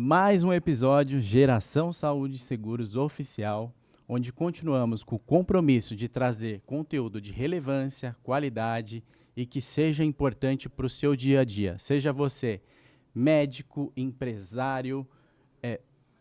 mais um episódio Geração Saúde e Seguros Oficial, onde continuamos com o compromisso de trazer conteúdo de relevância, qualidade e que seja importante para o seu dia a dia. Seja você médico, empresário,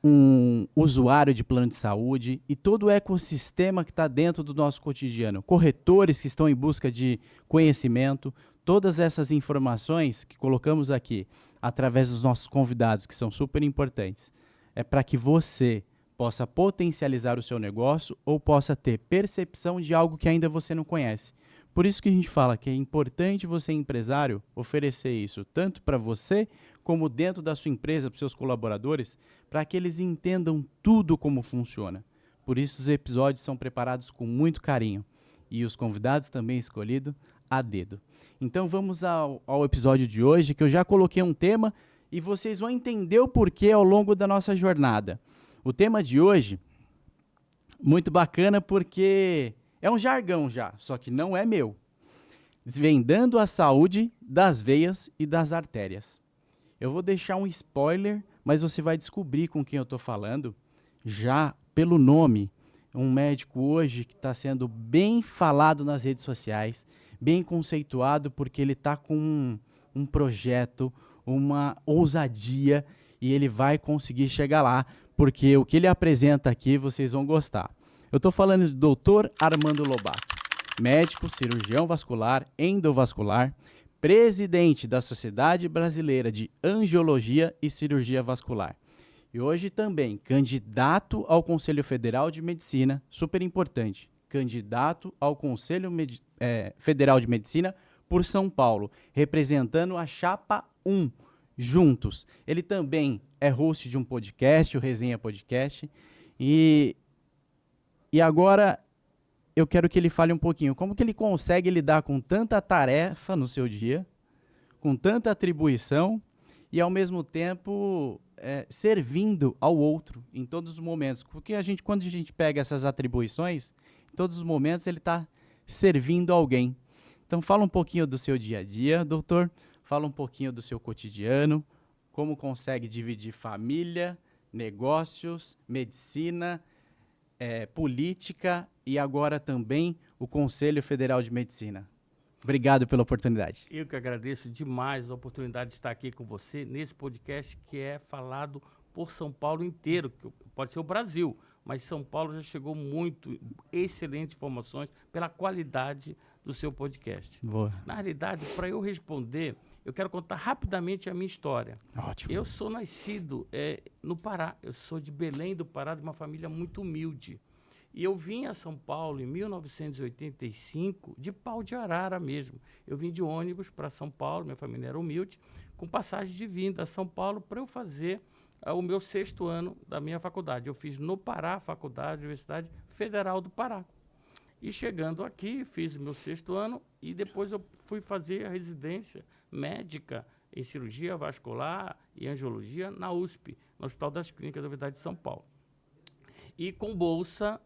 um usuário de plano de saúde e todo o ecossistema que está dentro do nosso cotidiano. Corretores que estão em busca de conhecimento, todas essas informações que colocamos aqui através dos nossos convidados, que são super importantes, é para que você possa potencializar o seu negócio ou possa ter percepção de algo que ainda você não conhece. Por isso que a gente fala que é importante você, empresário, oferecer isso tanto para você como dentro da sua empresa, para os seus colaboradores, para que eles entendam tudo como funciona. Por isso os episódios são preparados com muito carinho e os convidados também escolhidos a dedo. Então vamos ao episódio de hoje, que eu já coloquei um tema e vocês vão entender o porquê ao longo da nossa jornada. O tema de hoje, muito bacana porque é um jargão já, só que não é meu. Desvendando a saúde das veias e das artérias. Eu vou deixar um spoiler, mas você vai descobrir com quem eu estou falando já pelo nome. Um médico hoje que está sendo bem falado nas redes sociais, bem conceituado, porque ele está com um projeto, uma ousadia, e ele vai conseguir chegar lá, porque o que ele apresenta aqui vocês vão gostar. Eu estou falando do Dr. Armando Lobato, médico, cirurgião vascular, endovascular, presidente da Sociedade Brasileira de Angiologia e Cirurgia Vascular. E hoje também candidato ao Conselho Federal de Medicina, super importante, candidato ao Conselho Federal de Medicina por São Paulo, representando a Chapa 1, juntos. Ele também é host de um podcast, o Resenha Podcast, e agora eu quero que ele fale um pouquinho como que ele consegue lidar com tanta tarefa no seu dia, com tanta atribuição e, ao mesmo tempo, servindo ao outro em todos os momentos. Porque quando a gente pega essas atribuições, em todos os momentos ele está servindo alguém. Então, fala um pouquinho do seu dia a dia, doutor. Fala um pouquinho do seu cotidiano, como consegue dividir família, negócios, medicina, política e agora também o Conselho Federal de Medicina. Obrigado pela oportunidade. Eu que agradeço demais a oportunidade de estar aqui com você nesse podcast que é falado por São Paulo inteiro, que pode ser o Brasil, mas São Paulo já chegou muito, excelentes informações pela qualidade do seu podcast. Boa. Na realidade, para eu responder, eu quero contar rapidamente a minha história. Ótimo. Eu sou nascido no Pará, eu sou de Belém do Pará, de uma família muito humilde. E eu vim a São Paulo em 1985, de pau de arara mesmo. Eu vim de ônibus para São Paulo, minha família era humilde, com passagem de vinda a São Paulo para eu fazer o meu 6º ano da minha faculdade. Eu fiz no Pará, faculdade, Universidade Federal do Pará. E chegando aqui, fiz o meu 6º ano e depois eu fui fazer a residência médica em cirurgia vascular e angiologia na USP, no Hospital das Clínicas da Universidade de São Paulo. E com bolsa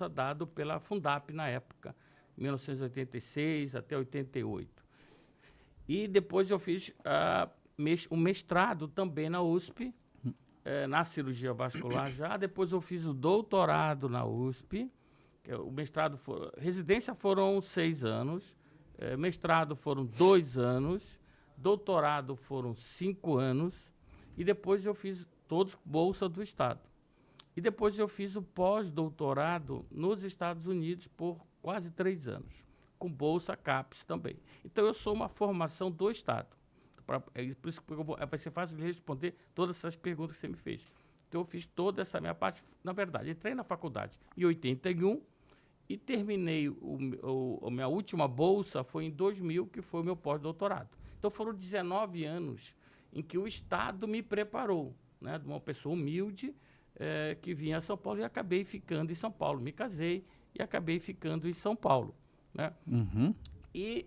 dado pela Fundap na época, 1986 até 88. E depois eu fiz o mestrado também na USP, na cirurgia vascular já. Depois eu fiz o doutorado na USP. O mestrado residência foram 6 anos, mestrado foram 2 anos, doutorado foram 5 anos, e depois eu fiz todos bolsa do Estado. E depois eu fiz o pós-doutorado nos Estados Unidos por quase 3 anos, com bolsa CAPES também. Então eu sou uma formação do Estado. Por isso que vai ser fácil de responder todas essas perguntas que você me fez. Então eu fiz toda essa minha parte. Na verdade, entrei na faculdade em 81 e terminei a minha última bolsa foi em 2000, que foi o meu pós-doutorado. Então foram 19 anos em que o Estado me preparou, né, de uma pessoa humilde, que vinha a São Paulo, e acabei ficando em São Paulo. Me casei e acabei ficando em São Paulo, né? Uhum. E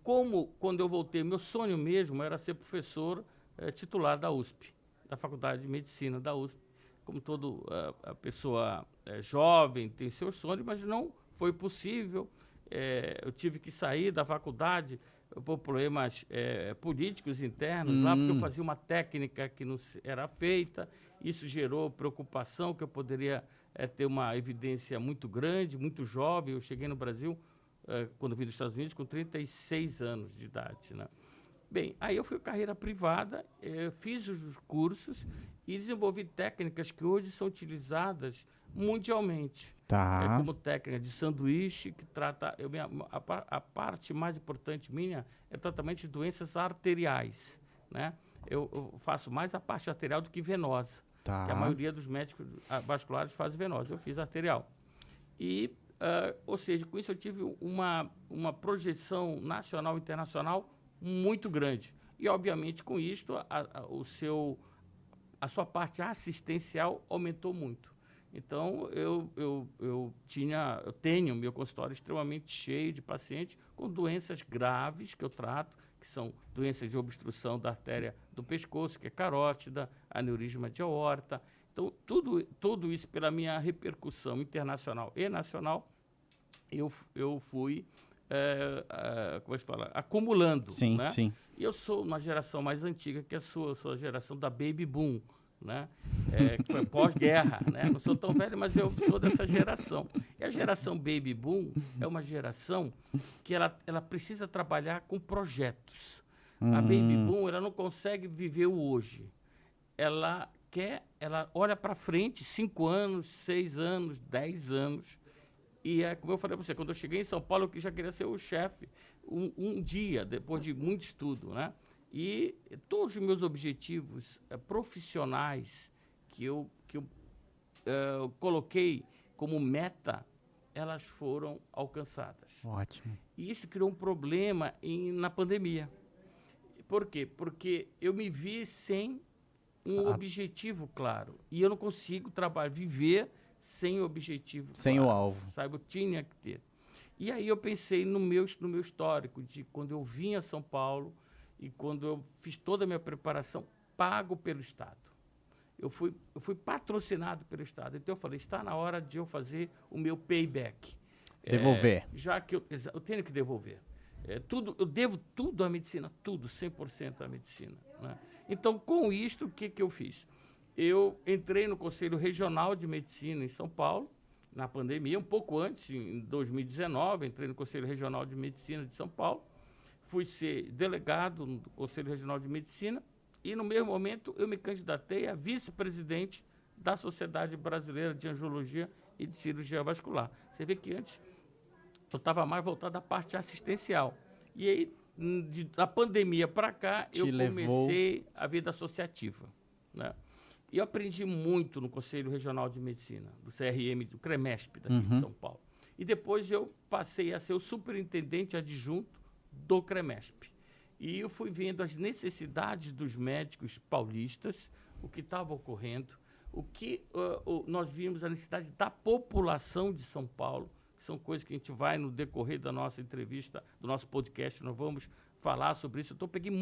quando eu voltei, meu sonho mesmo era ser professor titular da USP, da Faculdade de Medicina da USP. Como toda a pessoa jovem tem seus sonhos, mas não foi possível. Eu tive que sair da faculdade por problemas políticos internos lá, porque eu fazia uma técnica que não era feita, isso gerou preocupação, que eu poderia ter uma evidência muito grande, muito jovem. Eu cheguei no Brasil, quando vim dos Estados Unidos, com 36 anos de idade, né? Bem, aí eu fui carreira privada, fiz os cursos e desenvolvi técnicas que hoje são utilizadas mundialmente. Tá. Como técnica de sanduíche, que trata... a parte mais importante minha é tratamento de doenças arteriais, né? Eu faço mais a parte arterial do que venosa, Tá. que a maioria dos médicos vasculares faz venosa. Eu fiz arterial. E, ou seja, com isso eu tive uma projeção nacional e internacional muito grande. E, obviamente, com isto, a sua parte assistencial aumentou muito. Então, eu tenho meu consultório extremamente cheio de pacientes com doenças graves que eu trato, que são doenças de obstrução da artéria do pescoço, que é carótida, aneurisma de aorta. Então, tudo isso, pela minha repercussão internacional e nacional, eu fui como é que fala? Acumulando. Sim, né? sim. E eu sou uma geração mais antiga que a sua, eu sou a geração da Baby Boom, né? Que foi pós-guerra, né? Não sou tão velho, mas eu sou dessa geração. E a geração Baby Boom é uma geração que ela precisa trabalhar com projetos. A Baby Boom, ela não consegue viver o hoje. Ela olha para frente 5 anos, 6 anos, 10 anos. E como eu falei para você, quando eu cheguei em São Paulo, eu já queria ser o chefe um dia, depois de muito estudo, né? E todos os meus objetivos profissionais que eu coloquei como meta, elas foram alcançadas. Ótimo. E isso criou um problema na pandemia. Por quê? Porque eu me vi sem um objetivo claro. E eu não consigo viver sem objetivo sem claro. O alvo. Sabe? Eu tinha que ter. E aí eu pensei no meu histórico, de quando eu vim a São Paulo e quando eu fiz toda a minha preparação pago pelo Estado. Eu fui patrocinado pelo Estado. Então eu falei, está na hora de eu fazer o meu payback. Devolver. Já que eu tenho que devolver. Eu devo tudo à medicina, tudo, 100% à medicina. Né? Então, com isto, o que eu fiz? Eu entrei no Conselho Regional de Medicina em São Paulo, na pandemia, um pouco antes, em 2019, entrei no Conselho Regional de Medicina de São Paulo, fui ser delegado no Conselho Regional de Medicina e, no mesmo momento, eu me candidatei a vice-presidente da Sociedade Brasileira de Angiologia e de Cirurgia Vascular. Você vê que antes eu estava mais voltado à parte assistencial. E aí, da pandemia para cá, eu comecei a vida associativa, né? E eu aprendi muito no Conselho Regional de Medicina, do CRM, do CREMESP, daqui de São Paulo. E depois eu passei a ser o superintendente adjunto do CREMESP. E eu fui vendo as necessidades dos médicos paulistas, o que estava ocorrendo, o que nós vimos a necessidade da população de São Paulo, que são coisas que a gente vai, no decorrer da nossa entrevista, do nosso podcast, nós vamos falar sobre isso. Então, eu peguei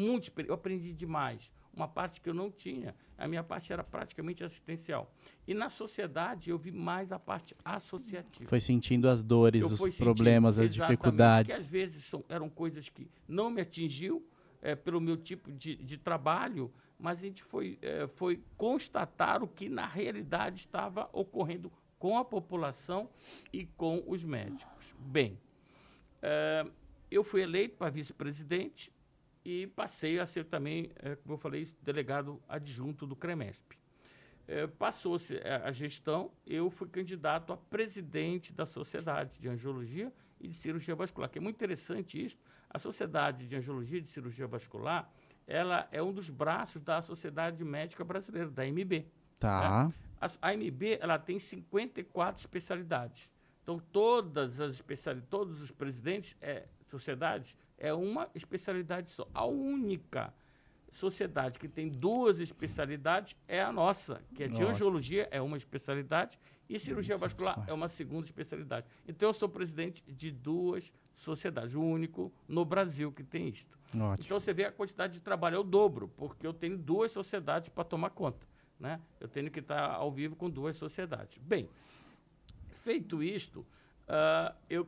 eu aprendi demais. Uma parte que eu não tinha, a minha parte era praticamente assistencial. E na sociedade eu vi mais a parte associativa. Foi sentindo as dores, os problemas, as dificuldades. Que às vezes eram coisas que não me atingiu pelo meu tipo de trabalho, mas a gente foi constatar o que na realidade estava ocorrendo com a população e com os médicos. Bem, eu fui eleito para vice-presidente e passei a ser também, como eu falei, delegado adjunto do CREMESP. Passou-se a gestão, eu fui candidato a presidente da Sociedade de Angiologia e de Cirurgia Vascular, que é muito interessante isso. A Sociedade de Angiologia e de Cirurgia Vascular, ela é um dos braços da Sociedade Médica Brasileira, da AMB. Tá. Né? A AMB, ela tem 54 especialidades. Então, todos os presidentes, sociedades, é uma especialidade só. A única sociedade que tem 2 especialidades é a nossa, que é de angiologia, é uma especialidade, e cirurgia vascular é uma segunda especialidade. Então, eu sou presidente de 2 sociedades, o único no Brasil que tem isto. Ótimo. Então, você vê a quantidade de trabalho é o dobro, porque eu tenho 2 sociedades para tomar conta. Né? Eu tenho que estar ao vivo com 2 sociedades. Bem, feito isto,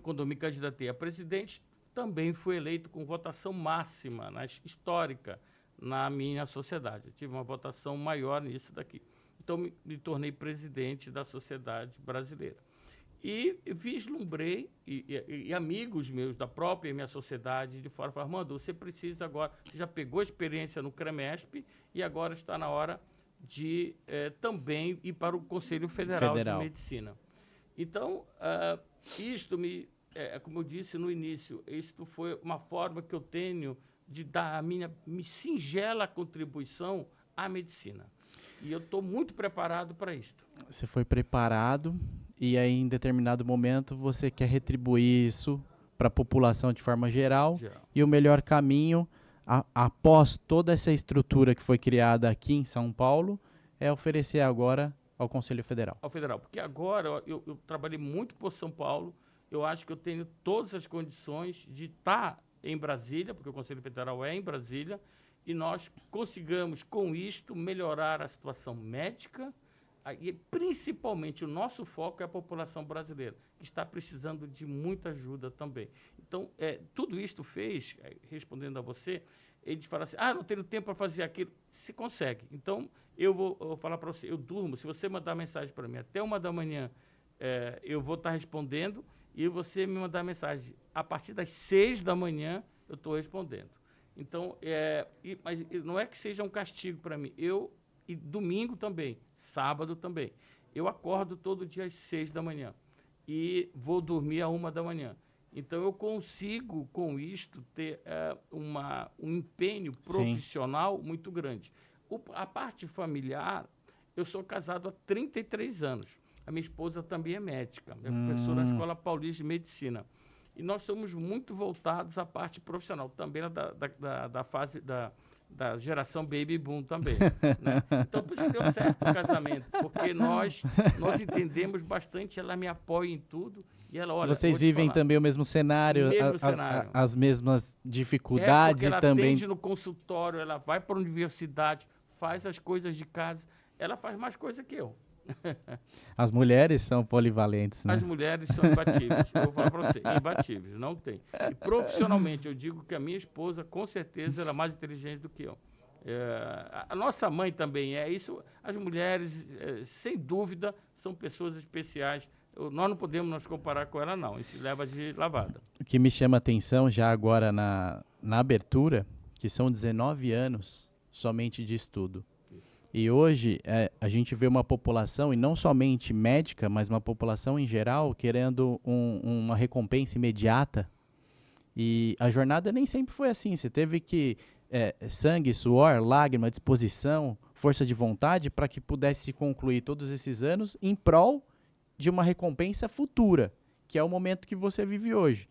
quando eu me candidatei a presidente, também fui eleito com votação máxima, histórica, na minha sociedade. Eu tive uma votação maior nisso daqui. Então, me tornei presidente da Sociedade Brasileira. E vislumbrei, e amigos meus da própria minha sociedade de fora falaram: Armando, você precisa agora, você já pegou experiência no CREMESP e agora está na hora de também ir para o Conselho Federal de Medicina. Então, como eu disse no início, isto foi uma forma que eu tenho de dar a minha singela contribuição à medicina. E eu estou muito preparado para isto. Você foi preparado e aí, em determinado momento, você quer retribuir isso para a população de forma geral. E o melhor caminho, após toda essa estrutura que foi criada aqui em São Paulo, é oferecer agora ao Conselho Federal. Ao Federal, porque agora eu trabalhei muito por São Paulo, eu acho que eu tenho todas as condições de estar em Brasília, porque o Conselho Federal é em Brasília, e nós consigamos, com isto, melhorar a situação médica e, principalmente, o nosso foco é a população brasileira, que está precisando de muita ajuda também. Então, tudo isto fez, respondendo a você, eles falam assim: não tenho tempo para fazer aquilo. Se consegue. Então, eu vou falar para você, eu durmo, se você mandar mensagem para mim até 1h, eu vou estar respondendo, e você me mandar mensagem a partir das 6h, eu estou respondendo. Então, mas não é que seja um castigo para mim. E domingo também, sábado também. Eu acordo todo dia às 6h e vou dormir à 1h. Então, eu consigo, com isto, ter um empenho profissional muito grande. A parte familiar, eu sou casado há 33 anos. A minha esposa também é médica, é professora na Escola Paulista de Medicina. E nós somos muito voltados à parte profissional, também da fase da geração baby boom também. Né? Então, por isso que deu certo o casamento, porque nós entendemos bastante, ela me apoia em tudo. E ela, olha, vocês vivem também o mesmo cenário, as mesmas dificuldades, porque ela e também atende no consultório, ela vai para a universidade, faz as coisas de casa, ela faz mais coisa que eu. As mulheres são polivalentes, né? As mulheres são imbatíveis. Eu vou falar para você, imbatíveis, não tem. E profissionalmente, eu digo que a minha esposa, com certeza, ela é mais inteligente do que eu. A nossa mãe também é isso. As mulheres, sem dúvida, são pessoas especiais. Nós não podemos nos comparar com ela, não. A gente leva de lavada. O que me chama a atenção já agora na abertura, que são 19 anos somente de estudo. E hoje a gente vê uma população, e não somente médica, mas uma população em geral, querendo uma recompensa imediata. E a jornada nem sempre foi assim. Você teve que sangue, suor, lágrima, disposição, força de vontade para que pudesse concluir todos esses anos em prol de uma recompensa futura, que é o momento que você vive hoje.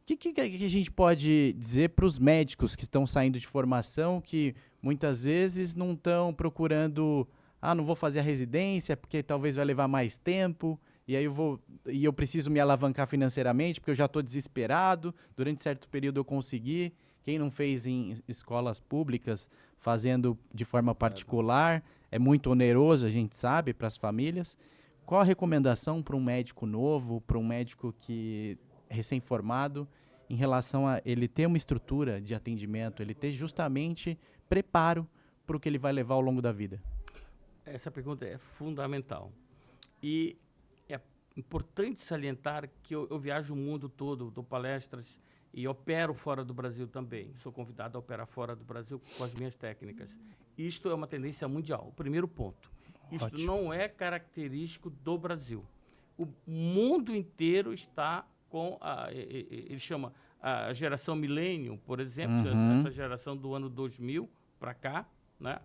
O que a gente pode dizer para os médicos que estão saindo de formação, que muitas vezes não estão procurando, não vou fazer a residência porque talvez vai levar mais tempo, e aí eu preciso me alavancar financeiramente porque eu já estou desesperado, durante certo período eu consegui. Quem não fez em escolas públicas, fazendo de forma particular, é muito oneroso, a gente sabe, para as famílias. Qual a recomendação para um médico novo, para um médico que recém-formado, em relação a ele ter uma estrutura de atendimento, ele ter justamente preparo para o que ele vai levar ao longo da vida? Essa pergunta é fundamental. E é importante salientar que eu viajo o mundo todo, dou palestras e opero fora do Brasil também. Sou convidado a operar fora do Brasil com as minhas técnicas. Isto é uma tendência mundial. O primeiro ponto. Isto Ótimo. Não é característico do Brasil. O mundo inteiro está com ele chama a geração milênio, por exemplo, essa geração do ano 2000 para cá, né?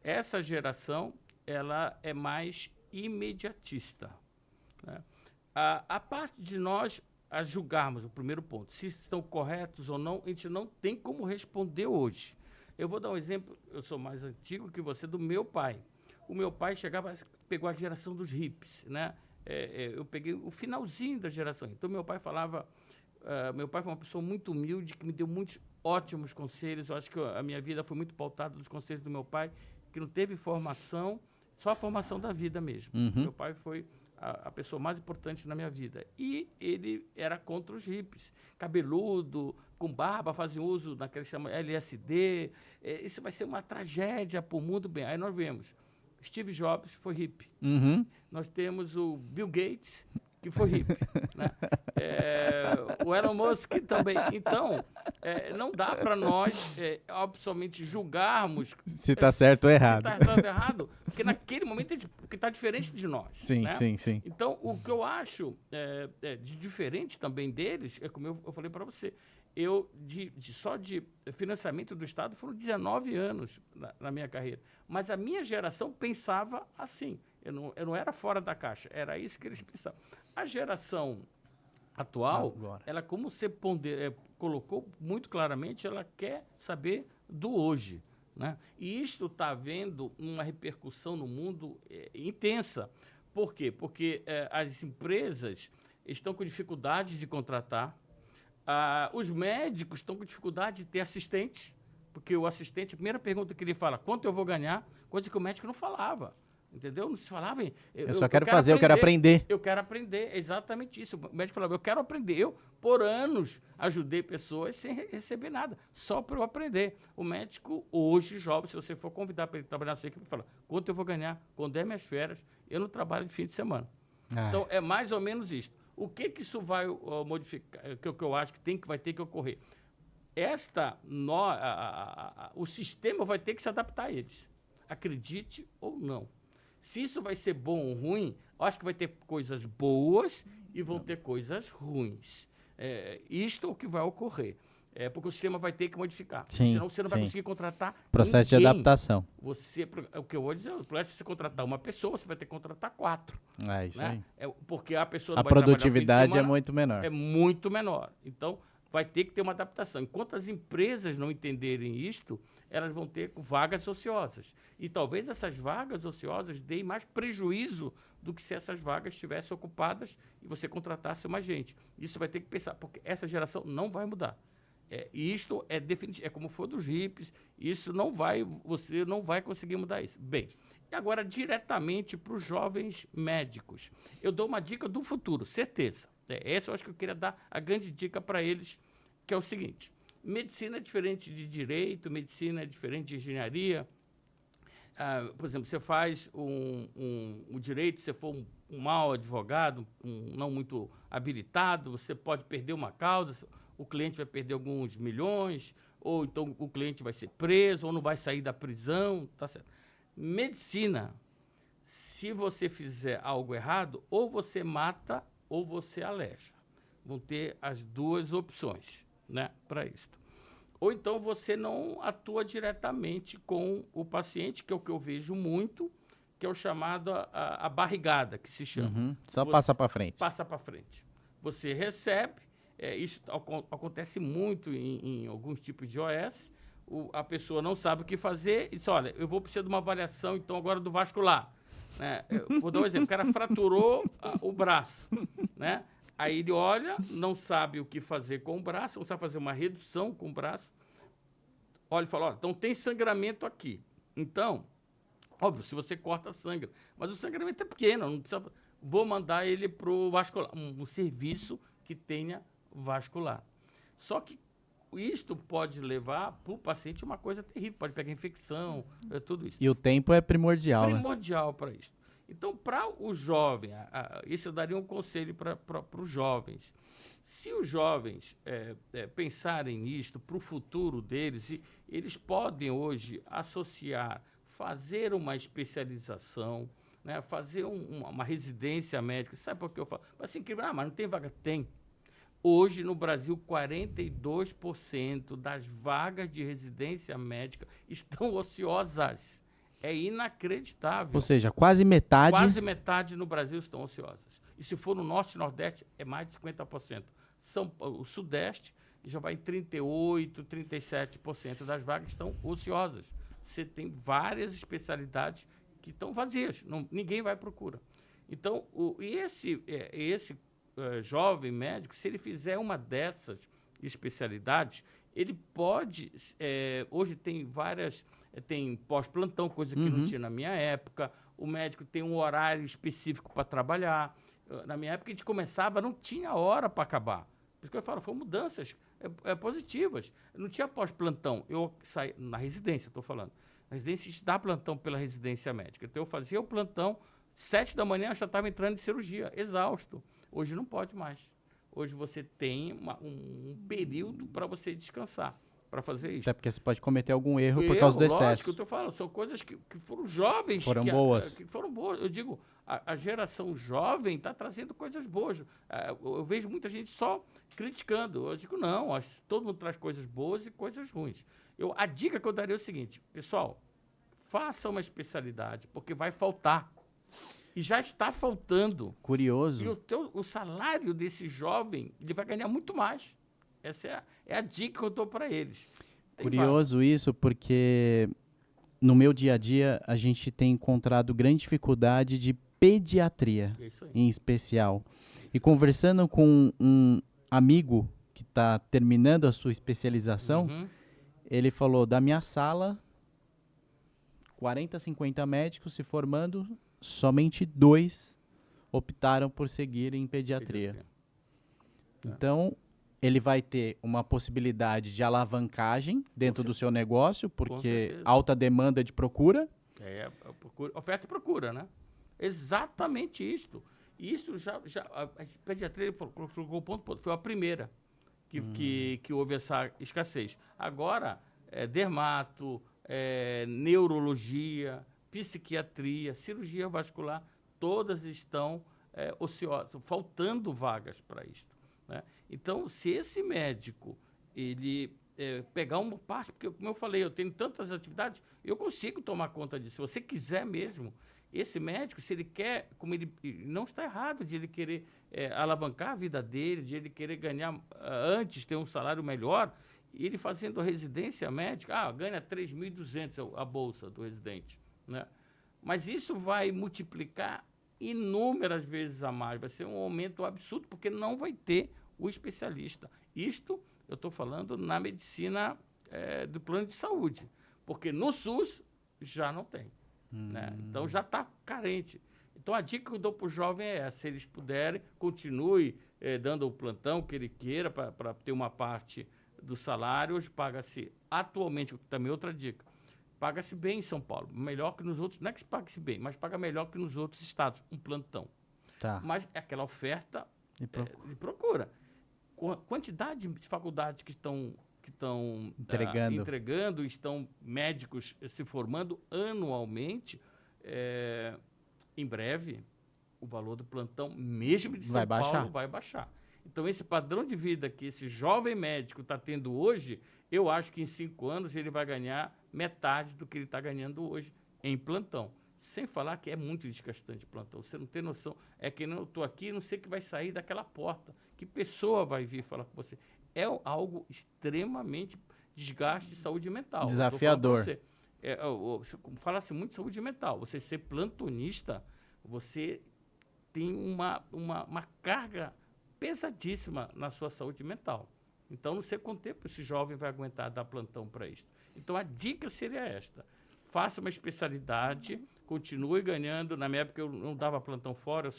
Essa geração, ela é mais imediatista, né? A parte de nós a julgarmos, o primeiro ponto, se estão corretos ou não, a gente não tem como responder hoje. Eu vou dar um exemplo, eu sou mais antigo que você, do meu pai. O meu pai pegou a geração dos hippies, né? Eu peguei o finalzinho da geração. Então, meu pai falava... meu pai foi uma pessoa muito humilde, que me deu muitos ótimos conselhos. Eu acho que a minha vida foi muito pautada dos conselhos do meu pai, que não teve formação, só a formação da vida mesmo. Meu pai foi a pessoa mais importante na minha vida. E ele era contra os hippies. Cabeludo, com barba, fazia uso daquele que chama LSD. Isso vai ser uma tragédia para o mundo. Bem, aí nós vemos. Steve Jobs foi hippie. Uhum. Nós temos o Bill Gates, que foi hippie. Né? O Elon Musk também. Então, não dá para nós, absolutamente, julgarmos se está certo ou errado. Se está certo ou errado, porque naquele momento porque está diferente de nós. Sim, né? sim. Então, o que eu acho de diferente também deles, é como eu falei para você, só de financiamento do Estado foram 19 anos na minha carreira. Mas a minha geração pensava assim. Eu não era fora da caixa, era isso que eles pensavam. A geração atual, ela, como você colocou muito claramente, ela quer saber do hoje. Né? E isto está havendo uma repercussão no mundo intensa. Por quê? Porque as empresas estão com dificuldade de contratar, os médicos estão com dificuldade de ter assistentes, porque o assistente, a primeira pergunta que ele fala, quanto eu vou ganhar, coisa que o médico não falava. Entendeu? Não se falava em... Eu só quero fazer, eu quero aprender. Eu quero aprender, é exatamente isso. O médico falava, eu quero aprender. Eu, por anos, ajudei pessoas sem receber nada, só para eu aprender. O médico, hoje, jovem, se você for convidar para ele trabalhar na sua equipe, fala, quanto eu vou ganhar? Quando é minhas férias, eu não trabalho de fim de semana. Então, é mais ou menos isso. O que isso vai modificar, que eu acho que vai ter que ocorrer? O sistema vai ter que se adaptar a eles. Acredite ou não. Se isso vai ser bom ou ruim, eu acho que vai ter coisas boas e vão ter coisas ruins. Isto é o que vai ocorrer. Porque o sistema vai ter que modificar. Sim, senão você não vai conseguir contratar processo ninguém. De adaptação. O que eu vou dizer, se você contratar uma pessoa, você vai ter que contratar 4. É isso aí. Porque a pessoa não vai produtividade é muito menor. É muito menor. Então, vai ter que ter uma adaptação. Enquanto as empresas não entenderem isto, elas vão ter vagas ociosas. E talvez essas vagas ociosas deem mais prejuízo do que se essas vagas estivessem ocupadas e você contratasse uma gente. Isso vai ter que pensar, porque essa geração não vai mudar. Isto é definitivo, é como foi dos hippies, você não vai conseguir mudar isso. Bem, e agora diretamente para os jovens médicos. Eu dou uma dica do futuro, certeza. Essa eu acho que eu queria dar a grande dica para eles, que é o seguinte: medicina é diferente de direito, medicina é diferente de engenharia. Por exemplo, você faz o direito, se for um mau advogado, não muito habilitado, você pode perder uma causa, o cliente vai perder alguns milhões, ou então o cliente vai ser preso, ou não vai sair da prisão. Tá certo? Medicina, se você fizer algo errado, ou você mata ou você aleja. Vão ter as duas opções, né, para isso. Ou então você não atua diretamente com o paciente, que é o que eu vejo muito, que é o chamado a barrigada, que se chama. Uhum. Só passa para frente. Passa para frente. Você recebe, isso acontece muito em alguns tipos de OS, a pessoa não sabe o que fazer e diz, olha, eu vou precisar de uma avaliação, então, agora do vascular. Né? Vou dar um exemplo, o cara fraturou o braço, né? Aí ele olha, não sabe o que fazer com o braço, não sabe fazer uma redução com o braço. Olha e fala, olha, então tem sangramento aqui. Então, óbvio, se você corta, sangra. Mas o sangramento é pequeno, não precisa... Vou mandar ele para o vascular, um serviço que tenha vascular. Só que isto pode levar para o paciente uma coisa terrível, pode pegar infecção, tudo isso. E o tempo é primordial, primordial para isso. Então, para o jovem, isso eu daria um conselho para os jovens. Se os jovens pensarem nisto para o futuro deles, eles podem hoje associar, fazer uma especialização, né, fazer uma residência médica. Sabe por que eu falo? Assim, mas não tem vaga? Tem. Hoje, no Brasil, 42% das vagas de residência médica estão ociosas. É inacreditável. Ou seja, quase metade... Quase metade no Brasil estão ociosas. E se for no Norte e Nordeste, é mais de 50%. O Sudeste já vai em 38%, 37% das vagas estão ociosas. Você tem várias especialidades que estão vazias, ninguém vai à procura. Então, esse jovem médico, se ele fizer uma dessas especialidades, ele pode... hoje tem várias... Tem pós-plantão, coisa que não tinha na minha época. o médico tem um horário específico para trabalhar. Na minha época, a gente começava, não tinha hora para acabar. Por isso que eu falo, foram mudanças positivas. Não tinha pós-plantão. Eu saí, na residência, estou falando. Na residência, a gente dá plantão pela residência médica. Então, eu fazia o plantão, 7 da manhã, eu já estava entrando em cirurgia, exausto. Hoje não pode mais. Hoje você tem um período para você descansar, para fazer isso. Até porque você pode cometer algum erro por causa do excesso. Lógico, eu estou falando, são coisas que foram jovens. Foram boas. Que foram boas. Eu digo, a geração jovem está trazendo coisas boas. Eu vejo muita gente só criticando. Eu digo, não, todo mundo traz coisas boas e coisas ruins. A dica que eu daria é o seguinte, pessoal, faça uma especialidade, porque vai faltar. E já está faltando. Curioso. E o salário desse jovem, ele vai ganhar muito mais. Essa é a dica que eu dou para eles. Curioso isso, porque no meu dia a dia a gente tem encontrado grande dificuldade de pediatria, em especial. E conversando com um amigo que está terminando a sua especialização, ele falou, da minha sala, 40, 50 médicos se formando, somente 2 optaram por seguir em pediatria. Então, ele vai ter uma possibilidade de alavancagem dentro do seu negócio, porque alta demanda de procura. Oferta e procura, né? Exatamente isto. Isso a pediatria colocou o ponto, foi a primeira que houve essa escassez. Agora, dermato, neurologia, psiquiatria, cirurgia vascular, todas estão ociosas, faltando vagas para isto. Né? Então, se esse médico ele pegar uma parte, porque, como eu falei, eu tenho tantas atividades, eu consigo tomar conta disso. Se você quiser mesmo, esse médico, se ele quer, como ele não está errado de ele querer alavancar a vida dele, de ele querer ganhar antes, ter um salário melhor, e ele fazendo a residência médica, ganha 3.200 a bolsa do residente, né? Mas isso vai multiplicar inúmeras vezes a mais, vai ser um aumento absurdo, porque não vai ter o especialista. Isto eu estou falando na medicina do plano de saúde, porque no SUS já não tem. Né? Então já está carente. Então a dica que eu dou para o jovem é essa, se eles puderem, continue dando o plantão que ele queira para ter uma parte do salário. Hoje paga-se atualmente, também outra dica, paga-se bem em São Paulo, melhor que nos outros, não é que se pague-se bem, mas paga melhor que nos outros estados, um plantão. Tá. Mas é aquela oferta de procura. Quantidade de faculdades que estão entregando, estão médicos se formando anualmente, em breve o valor do plantão, mesmo de São Paulo, vai baixar. Então, esse padrão de vida que esse jovem médico está tendo hoje, eu acho que em 5 anos ele vai ganhar metade do que ele está ganhando hoje em plantão. Sem falar que é muito desgastante plantão. Você não tem noção. É que eu estou aqui, não sei o que vai sair daquela porta. Que pessoa vai vir falar com você? É algo extremamente desgaste de saúde mental. Desafiador. Fala-se muito de saúde mental. Você ser plantonista, você tem uma carga pesadíssima na sua saúde mental. Então, não sei quanto tempo esse jovem vai aguentar dar plantão para isso. Então, a dica seria esta. Faça uma especialidade, continue ganhando. Na minha época, eu não dava plantão fora,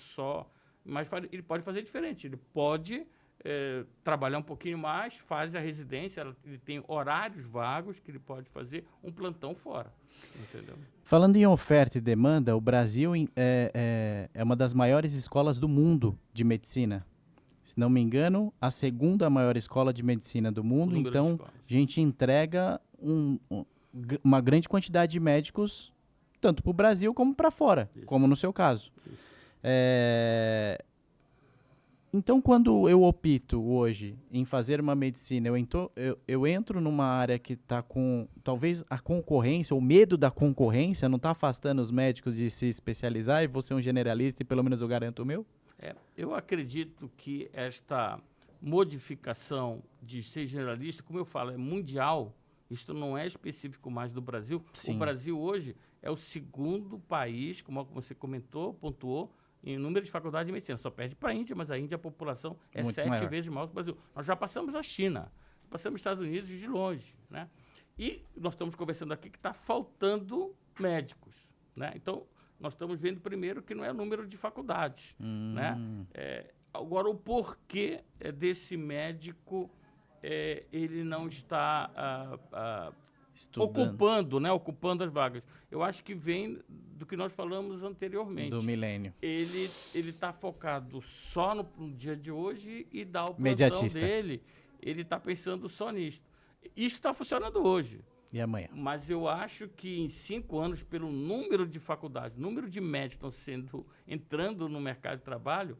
mas ele pode fazer diferente. Ele pode trabalhar um pouquinho mais, faz a residência, ele tem horários vagos que ele pode fazer um plantão fora. Entendeu? Falando em oferta e demanda, o Brasil é uma das maiores escolas do mundo de medicina. Se não me engano, a 2ª maior escola de medicina do mundo. Então, a gente entrega uma grande quantidade de médicos, tanto para o Brasil como para fora, como no seu caso. Então, quando eu opto hoje em fazer uma medicina, eu entro numa área que está com, talvez a concorrência, o medo da concorrência não está afastando os médicos de se especializar e vou ser um generalista e pelo menos eu garanto o meu? Eu acredito que esta modificação de ser generalista, como eu falo, é mundial. Isto não é específico mais do Brasil. Sim. O Brasil hoje é o 2º país, como você comentou, pontuou, em número de faculdades de medicina. Só perde para a Índia, mas a Índia, a população é muito 7 vezes maior que o Brasil. Nós já passamos a China, passamos os Estados Unidos de longe, né? E nós estamos conversando aqui que está faltando médicos, né? Então, Nós estamos vendo primeiro que não é o número de faculdades, né? Agora, o porquê desse médico ele não está Estudando. ocupando as vagas? Eu acho que vem do que nós falamos anteriormente. Do milênio. Ele está focado só no dia de hoje e dá o plantão Imediatista. dele. Ele está pensando só nisso. Isso está funcionando hoje. E amanhã? Mas eu acho que em 5 anos, pelo número de faculdades, número de médicos estão entrando no mercado de trabalho,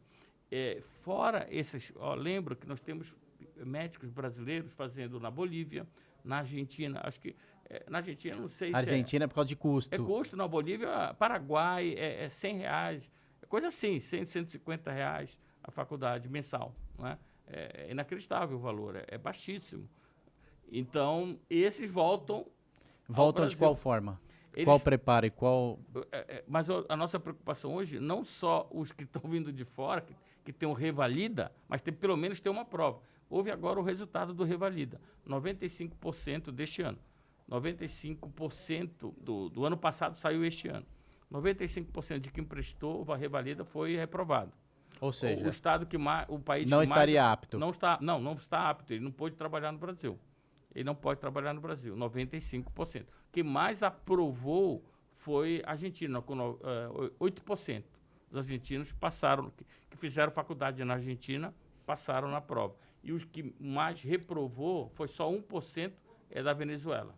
fora esses... lembro que nós temos médicos brasileiros fazendo na Bolívia, na Argentina, acho que... na Argentina, não sei Argentina é por causa de custo. É custo, na Bolívia, Paraguai, é R$100, coisa assim, 100, R$150 a faculdade mensal, né? É inacreditável o valor, é baixíssimo. Então, esses voltam de qual forma? Qual preparo e qual... Mas a nossa preocupação hoje, não só os que estão vindo de fora, que tem o Revalida, mas pelo menos tem uma prova. Houve agora o resultado do Revalida, 95% deste ano. 95% do ano passado saiu este ano. 95% de quem prestou a Revalida foi reprovado. Ou seja, o estado que mais, o país não que estaria mais, apto. Não está apto, ele não pôde trabalhar no Brasil. Ele não pode trabalhar no Brasil, 95%. O que mais aprovou foi a Argentina, com 8%. Os argentinos passaram, que fizeram faculdade na Argentina, passaram na prova. E os que mais reprovou foi só 1% da Venezuela.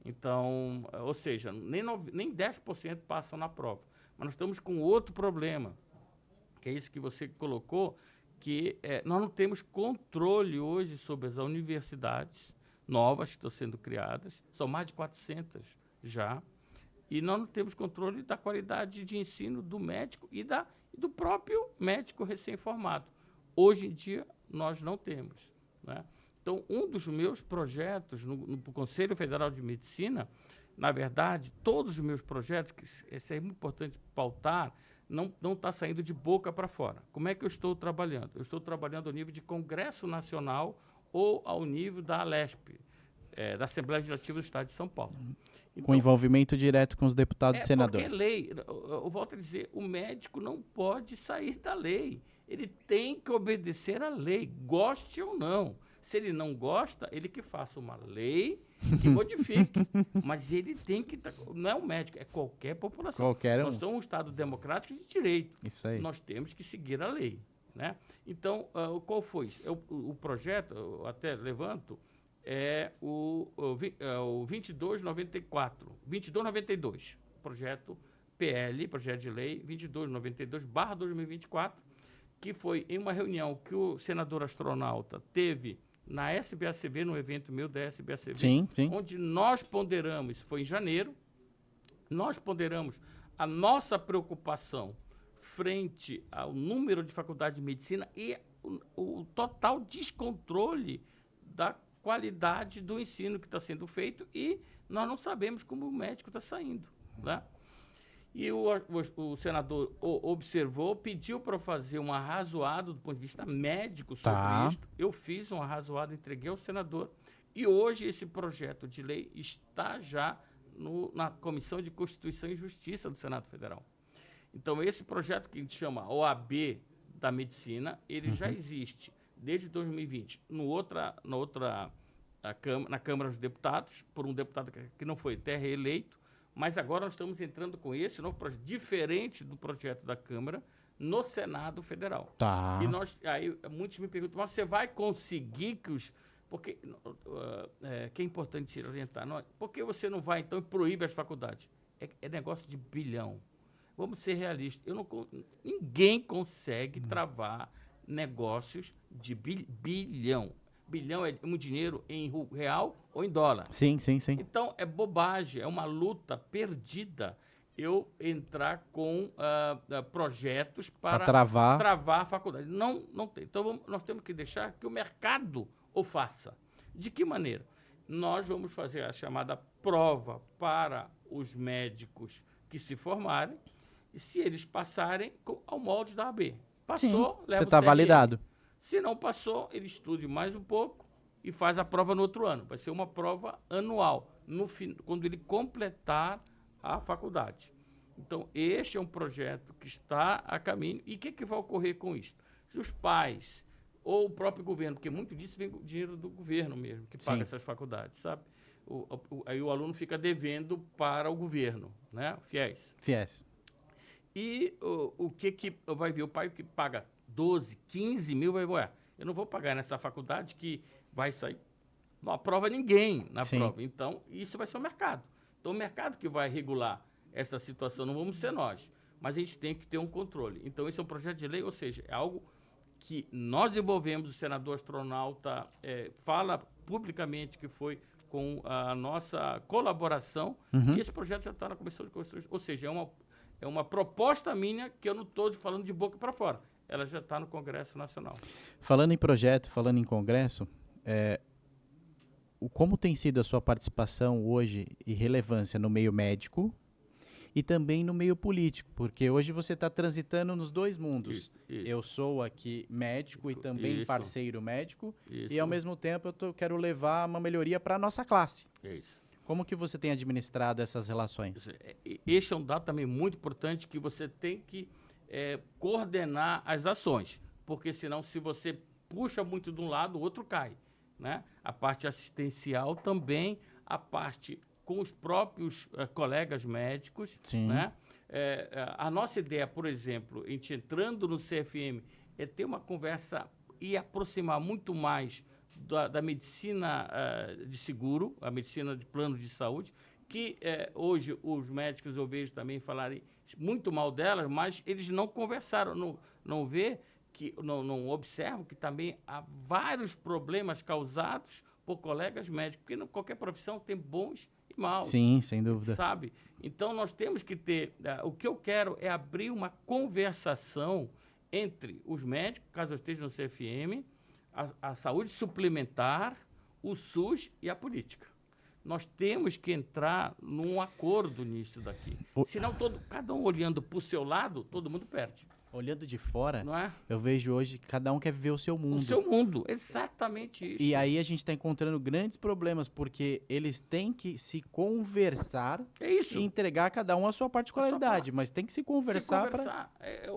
Então, ou seja, nem 10% passam na prova. Mas nós estamos com outro problema, que é isso que você colocou, que nós não temos controle hoje sobre as universidades novas que estão sendo criadas, são mais de 400 já, e nós não temos controle da qualidade de ensino do médico e do próprio médico recém-formado. Hoje em dia, nós não temos, né? Então, um dos meus projetos no Conselho Federal de Medicina, na verdade, todos os meus projetos, que isso é muito importante pautar, não está saindo de boca para fora. Como é que eu estou trabalhando? Eu estou trabalhando ao nível de Congresso Nacional ou ao nível da Alesp, da Assembleia Legislativa do Estado de São Paulo. Então, com envolvimento direto com os deputados e senadores. Porque é lei. Eu volto a dizer, o médico não pode sair da lei. Ele tem que obedecer à lei, goste ou não. Se ele não gosta, ele que faça uma lei que modifique. Mas ele tem que... Não é um médico, é qualquer população. Qualquer um. Nós somos um Estado democrático de direito. Isso aí. Nós temos que seguir a lei, né? Então, qual foi isso? O projeto, eu até levanto, é o 2294, 2292, projeto PL, projeto de lei 2292/2024, que foi em uma reunião que o senador astronauta teve na SBACV, no evento meu da SBACV, sim. onde nós ponderamos, foi em janeiro, nós ponderamos a nossa preocupação frente ao número de faculdades de medicina e o total descontrole da qualidade do ensino que está sendo feito e nós não sabemos como o médico está saindo, né? E o senador observou, pediu para fazer um arrazoado do ponto de vista médico sobre isso. Eu fiz um arrazoado, entreguei ao senador. E hoje esse projeto de lei está já na Comissão de Constituição e Justiça do Senado Federal. Então, esse projeto que a gente chama OAB da Medicina, ele já existe desde 2020 na Câmara dos Deputados, por um deputado que não foi até reeleito. Mas agora nós estamos entrando com esse novo projeto, diferente do projeto da Câmara, no Senado Federal. Tá. E aí muitos me perguntam, mas você vai conseguir que os... Porque que é importante se orientar. Por que você não vai, então, e proíbe as faculdades? É negócio de bilhão. Vamos ser realistas. Ninguém consegue travar negócios de bilhão. Bilhão é um dinheiro em real ou em dólar. Sim. Então, é bobagem, é uma luta perdida eu entrar com projetos para travar a faculdade. Não tem. Então, nós temos que deixar que o mercado o faça. De que maneira? Nós vamos fazer a chamada prova para os médicos que se formarem e, se eles passarem, ao molde da AB. Passou, leva você está validado. Se não passou, ele estude mais um pouco e faz a prova no outro ano. Vai ser uma prova anual, quando ele completar a faculdade. Então, este é um projeto que está a caminho. E o que vai ocorrer com isso? Se os pais ou o próprio governo, porque muito disso vem com dinheiro do governo mesmo, que paga essas faculdades, sabe? Aí o aluno fica devendo para o governo, né? FIES. E o que vai ver? O pai que paga 12, 15 mil, vai ver, eu não vou pagar nessa faculdade que vai sair, não aprova ninguém na prova. Então, isso vai ser o mercado. Então, o mercado que vai regular essa situação, não vamos ser nós, mas a gente tem que ter um controle. Então, esse é um projeto de lei, ou seja, é algo que nós desenvolvemos, o senador astronauta fala publicamente que foi com a nossa colaboração, e esse projeto já está na Comissão de Constituição, ou seja, é uma proposta minha que eu não estou falando de boca para fora, ela já está no Congresso Nacional. Falando em projeto, falando em Congresso, como tem sido a sua participação hoje e relevância no meio médico e também no meio político? Porque hoje você está transitando nos dois mundos. Isso. Eu sou aqui médico e também parceiro médico, e ao mesmo tempo eu quero levar uma melhoria para a nossa classe. Isso. Como que você tem administrado essas relações? Este é um dado também muito importante, que você tem que coordenar as ações, porque senão, se você puxa muito de um lado, o outro cai, né? A parte assistencial também, a parte com os próprios colegas médicos, né? A nossa ideia, por exemplo, a gente entrando no CFM, é ter uma conversa e aproximar muito mais da medicina de seguro, a medicina de plano de saúde, que hoje os médicos eu vejo também falarem muito mal delas, mas eles não conversaram, não vê que não observam que também há vários problemas causados por colegas médicos, porque qualquer profissão tem bons e maus. Sim, sem dúvida. Sabe? Então, nós temos que ter... o que eu quero é abrir uma conversação entre os médicos, caso eu esteja no CFM, a saúde suplementar, o SUS e a política. Nós temos que entrar num acordo nisso daqui. Senão, cada um olhando para o seu lado, todo mundo perde. Olhando de fora, não é? Eu vejo hoje que cada um quer viver o seu mundo. O seu mundo, exatamente isso. E aí a gente está encontrando grandes problemas, porque eles têm que se conversar e entregar cada um a sua particularidade, mas tem que se conversar.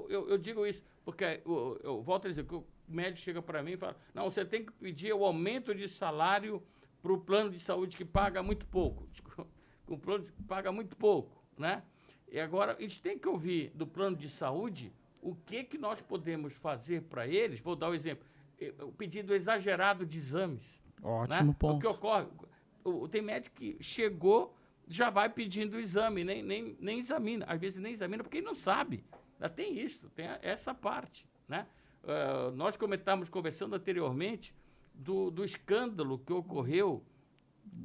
Eu digo isso, porque eu volto a dizer que o médico chega para mim e fala, não, você tem que pedir o aumento de salário para o plano de saúde que paga muito pouco. O plano que paga muito pouco, né? E agora a gente tem que ouvir do plano de saúde o que nós podemos fazer para eles. Vou dar um exemplo. O pedido exagerado de exames. Ótimo ponto. O que ocorre? Tem médico que chegou, já vai pedindo o exame, nem examina. Às vezes nem examina porque ele não sabe. Tem isso, tem essa parte, né? Nós estávamos conversando anteriormente do escândalo que ocorreu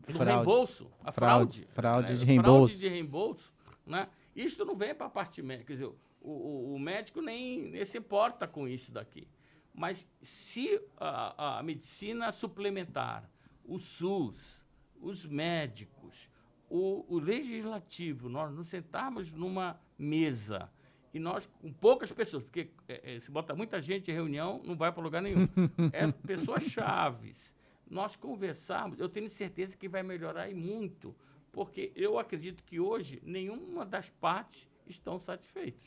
no reembolso. A fraude. Fraude de reembolso. Fraude de reembolso, né? Isso não vem para a parte médica. Quer dizer, o médico nem se importa com isso daqui. Mas se a medicina suplementar, o SUS, os médicos, o legislativo, nós nos sentarmos numa mesa e nós, com poucas pessoas, porque se bota muita gente em reunião, não vai para lugar nenhum. Pessoas chaves. Nós conversarmos, eu tenho certeza que vai melhorar e muito, porque eu acredito que hoje nenhuma das partes estão satisfeitas.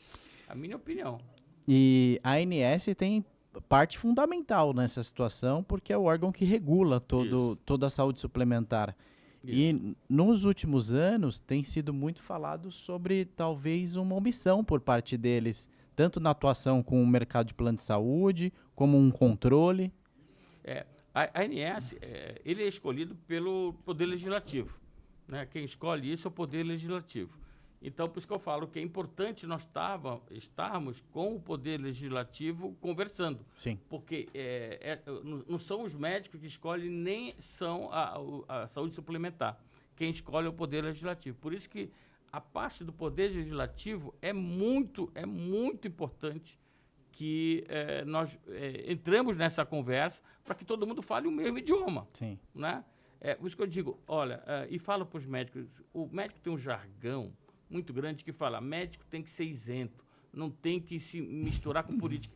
A minha opinião. E a ANS tem parte fundamental nessa situação, porque é o órgão que regula toda a saúde suplementar. Isso. E nos últimos anos tem sido muito falado sobre talvez uma omissão por parte deles, tanto na atuação com o mercado de plano de saúde, como um controle. A ANS, ele é escolhido pelo Poder Legislativo, né? Quem escolhe isso é o Poder Legislativo. Então, por isso que eu falo que é importante nós estarmos com o Poder Legislativo conversando. Sim. Porque não são os médicos que escolhem, nem são a saúde suplementar. Quem escolhe é o Poder Legislativo. Por isso que a parte do Poder Legislativo é muito importante que nós entremos nessa conversa para que todo mundo fale o mesmo idioma. Sim. Né? Por isso que eu digo, olha, e falo para os médicos, o médico tem um jargão muito grande que fala, médico tem que ser isento, não tem que se misturar com política.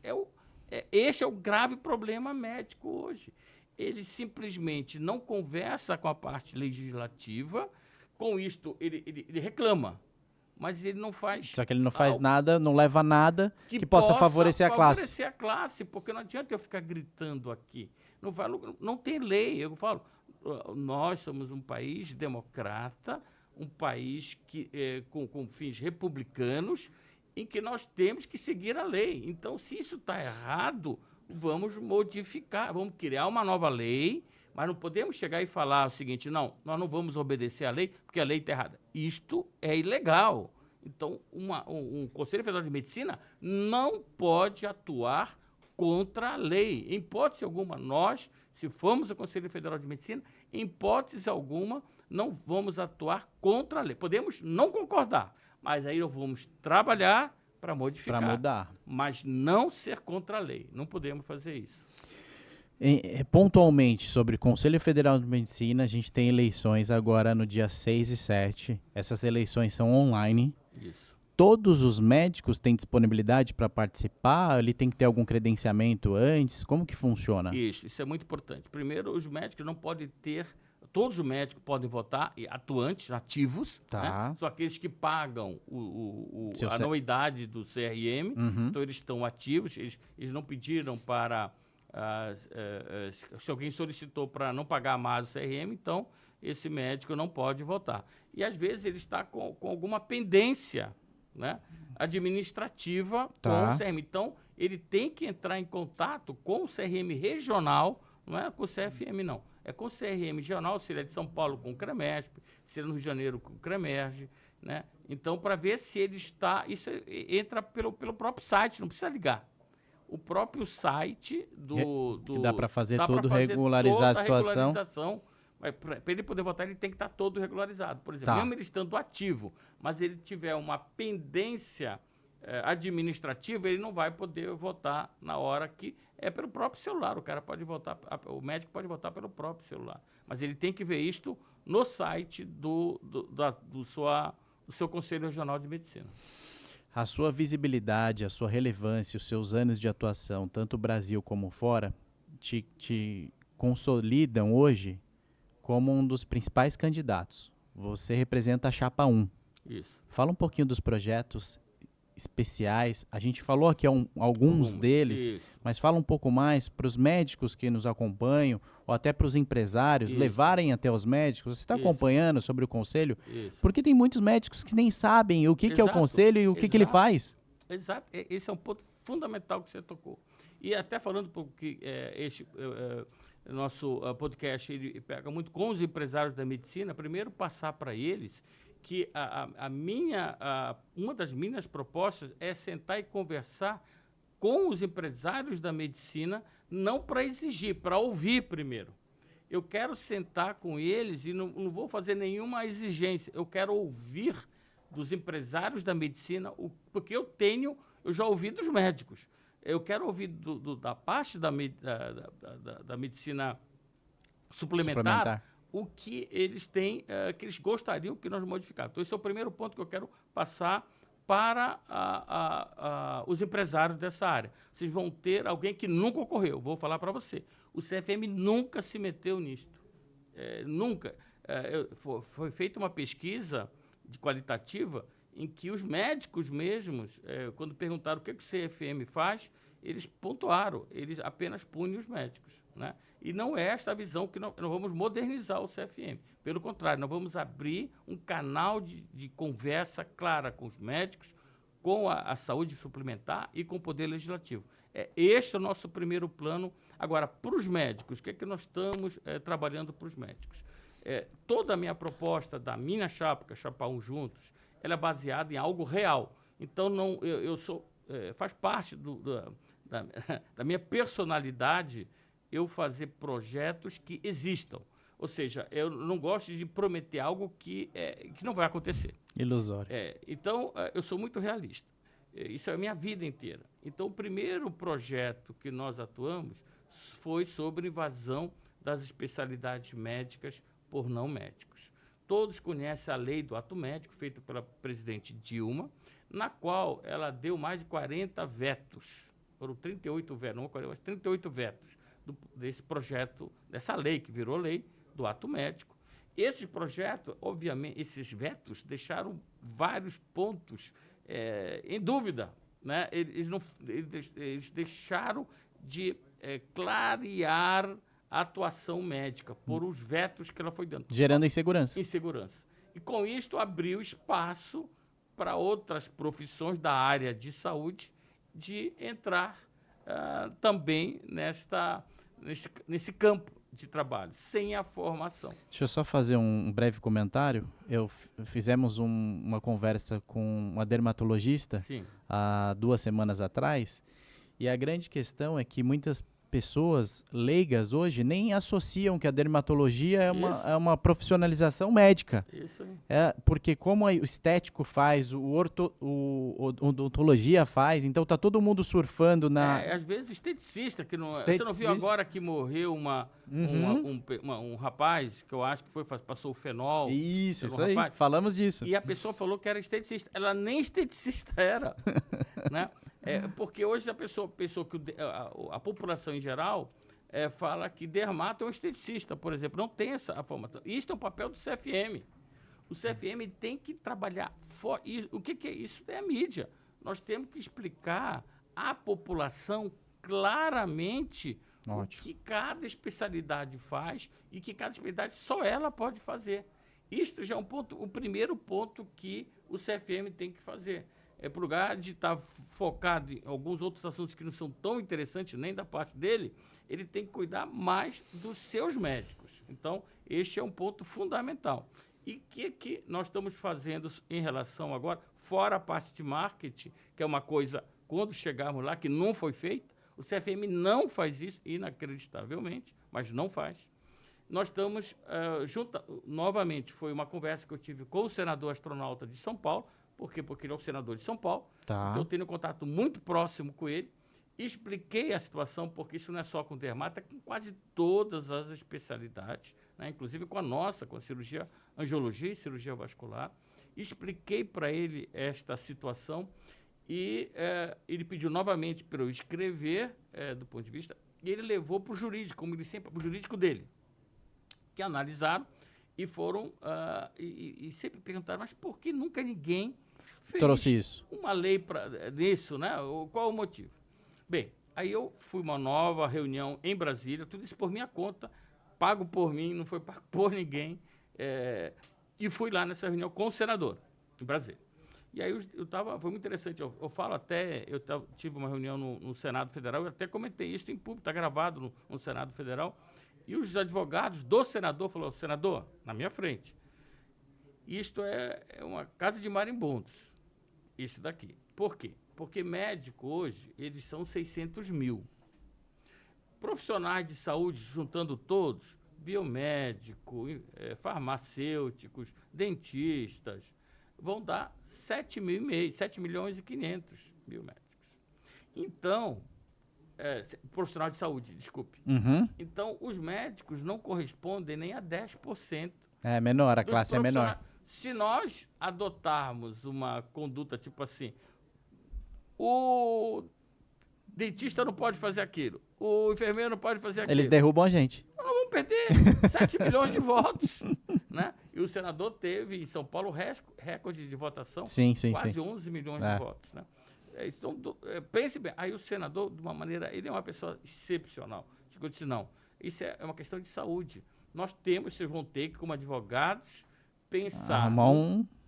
Esse é o grave problema médico hoje. Ele simplesmente não conversa com a parte legislativa, com isto ele reclama. mas ele não faz. Só que ele não faz nada, não leva a nada que possa favorecer a classe. Favorecer a classe, porque não adianta eu ficar gritando aqui. Não tem lei. Eu falo, nós somos um país democrata, um país com fins republicanos, em que nós temos que seguir a lei. Então, se isso está errado, vamos modificar, vamos criar uma nova lei, mas não podemos chegar e falar o seguinte: não, nós não vamos obedecer à lei porque a lei está errada. Isto é ilegal. Então, um Conselho Federal de Medicina não pode atuar contra a lei. Em hipótese alguma, nós, se formos o Conselho Federal de Medicina, em hipótese alguma, não vamos atuar contra a lei. Podemos não concordar, mas aí nós vamos trabalhar para modificar. Para mudar. Mas não ser contra a lei. Não podemos fazer isso. Pontualmente, sobre o Conselho Federal de Medicina, a gente tem eleições agora no dia 6 e 7. Essas eleições são online. Isso. Todos os médicos têm disponibilidade para participar? Ele tem que ter algum credenciamento antes? Como que funciona? Isso é muito importante. Primeiro, os médicos não podem ter... Todos os médicos podem votar, atuantes, ativos, tá. Né? São aqueles que pagam a anuidade do CRM, então eles estão ativos, eles não pediram para... se alguém solicitou para não pagar mais o CRM, então esse médico não pode votar. E às vezes ele está com alguma pendência, né, administrativa com o CRM. Então ele tem que entrar em contato com o CRM regional, não é com o CFM, não. É com o CRM regional, se ele é de São Paulo com o CREMESP, se ele é no Rio de Janeiro com o CREMERGE, né? Então, para ver se ele está... Isso entra pelo próprio site, não precisa ligar. O próprio site que dá para fazer tudo, regularizar a situação. Para ele poder votar, ele tem que estar todo regularizado. Por exemplo, mesmo ele estando ativo, mas ele tiver uma pendência administrativa, ele não vai poder votar na hora que é pelo próprio celular. O cara pode votar, o médico pode votar pelo próprio celular. Mas ele tem que ver isto no site do seu Conselho Regional de Medicina. A sua visibilidade, a sua relevância, os seus anos de atuação, tanto no Brasil como fora, te consolidam hoje como um dos principais candidatos. Você representa a Chapa 1. Isso. Fala um pouquinho dos projetos especiais. A gente falou aqui alguns deles, isso. Mas fala um pouco mais para os médicos que nos acompanham, ou até para os empresários, isso. Levarem até os médicos. Você está acompanhando sobre o Conselho? Isso. Porque tem muitos médicos que nem sabem o que é o Conselho e o que ele faz. Exato. Esse é um ponto fundamental que você tocou. E até falando porque nosso podcast ele pega muito com os empresários da medicina, primeiro passar para eles que uma das minhas propostas é sentar e conversar com os empresários da medicina, não para exigir, para ouvir primeiro. Eu quero sentar com eles e não vou fazer nenhuma exigência. Eu quero ouvir dos empresários da medicina, porque eu já ouvi dos médicos. Eu quero ouvir da parte da medicina suplementar o que eles têm, que eles gostariam que nós modificássemos. Então, esse é o primeiro ponto que eu quero passar para os empresários dessa área. Vocês vão ter alguém que nunca ocorreu. Vou falar para você. O CFM nunca se meteu nisto. Nunca. Foi feita uma pesquisa qualitativa em que os médicos mesmos, quando perguntaram o que o CFM faz, eles pontuaram, eles apenas punem os médicos, né? E não é esta a visão que nós vamos modernizar o CFM. Pelo contrário, nós vamos abrir um canal de conversa clara com os médicos, com a saúde suplementar e com o Poder Legislativo. Este é o nosso primeiro plano. Agora, para os médicos, o que é que nós estamos trabalhando para os médicos? Toda a minha proposta da minha chapa, que é a Chapa 1 Juntos, ela é baseada em algo real. Então, faz parte da minha personalidade eu fazer projetos que existam. Ou seja, eu não gosto de prometer algo que não vai acontecer. Ilusório. Então, eu sou muito realista. Isso é a minha vida inteira. Então, o primeiro projeto que nós atuamos foi sobre invasão das especialidades médicas por não médicos. Todos conhecem a lei do ato médico, feita pela presidente Dilma, na qual ela deu mais de 40 vetos. Foram 38 vetos, não 40, mas 38 vetos desse projeto, dessa lei, que virou lei do ato médico. Esse projeto, obviamente, esses vetos deixaram vários pontos em dúvida, né? Eles deixaram de clarear a atuação médica por os vetos que ela foi dando. Gerando insegurança. Insegurança. E com isto abriu espaço para outras profissões da área de saúde de entrar também nesse campo de trabalho, sem a formação. Deixa eu só fazer um breve comentário. Fizemos uma conversa com uma dermatologista Sim. há 2 semanas atrás, e a grande questão é que muitas pessoas leigas hoje nem associam que a dermatologia é uma profissionalização médica. Isso aí. Porque como o estético faz, o odontologia faz, então tá todo mundo surfando na... Às vezes esteticista, que não... Esteticista. Você não viu agora que morreu um rapaz, que eu acho que passou o fenol. Isso aí, rapaz, falamos disso. E a pessoa falou que era esteticista. Ela nem esteticista era, né? Porque hoje a pessoa pensou que a população em geral fala que dermato é um esteticista, por exemplo. Não tem essa formação. Isso é o papel do CFM. O CFM tem que trabalhar forte. O que é isso? É a mídia. Nós temos que explicar à população claramente o que cada especialidade faz e que cada especialidade só ela pode fazer. Isto já é o primeiro ponto que o CFM tem que fazer. Por lugar de estar focado em alguns outros assuntos que não são tão interessantes nem da parte dele, ele tem que cuidar mais dos seus médicos. Então, este é um ponto fundamental. E o que nós estamos fazendo em relação agora, fora a parte de marketing, que é uma coisa, quando chegarmos lá, que não foi feita, o CFM não faz isso, inacreditavelmente, mas não faz. Nós estamos novamente, foi uma conversa que eu tive com o senador astronauta de São Paulo, porque ele é o senador de São Paulo, então eu tenho um contato muito próximo com ele, expliquei a situação, porque isso não é só com dermato, é com quase todas as especialidades, né? Inclusive com a cirurgia, angiologia e cirurgia vascular. Expliquei para ele esta situação e ele pediu novamente para eu escrever do ponto de vista, e ele levou para o jurídico, como ele sempre, para o jurídico dele, que analisaram e foram e sempre perguntaram, mas por que nunca ninguém fez uma lei para nisso, né? Qual o motivo? Bem, aí eu fui uma nova reunião em Brasília, tudo isso por minha conta, pago por mim, não foi pago por ninguém, e fui lá nessa reunião com o senador, em Brasília. E aí foi muito interessante, eu falo até, tive uma reunião no Senado Federal, eu até comentei isso em público, está gravado no Senado Federal, e os advogados do senador falaram, senador, na minha frente, isto é uma casa de marimbondos, isso daqui. Por quê? Porque médico hoje, eles são 600 mil. Profissionais de saúde, juntando todos, biomédico, farmacêuticos, dentistas, vão dar 7 milhões e 500 mil médicos. Então, profissional de saúde, desculpe. Então, os médicos não correspondem nem a 10%. É menor, a classe é menor. Se nós adotarmos uma conduta tipo assim, o dentista não pode fazer aquilo, o enfermeiro não pode fazer aquilo. Eles derrubam a gente. Nós vamos perder 7 milhões de votos, né? E o senador teve em São Paulo recorde de votação, quase 11 milhões de votos, né? Então, pense bem, aí o senador, de uma maneira, ele é uma pessoa excepcional. Eu disse, não, isso é uma questão de saúde. Vocês vão ter que, como advogados, pensar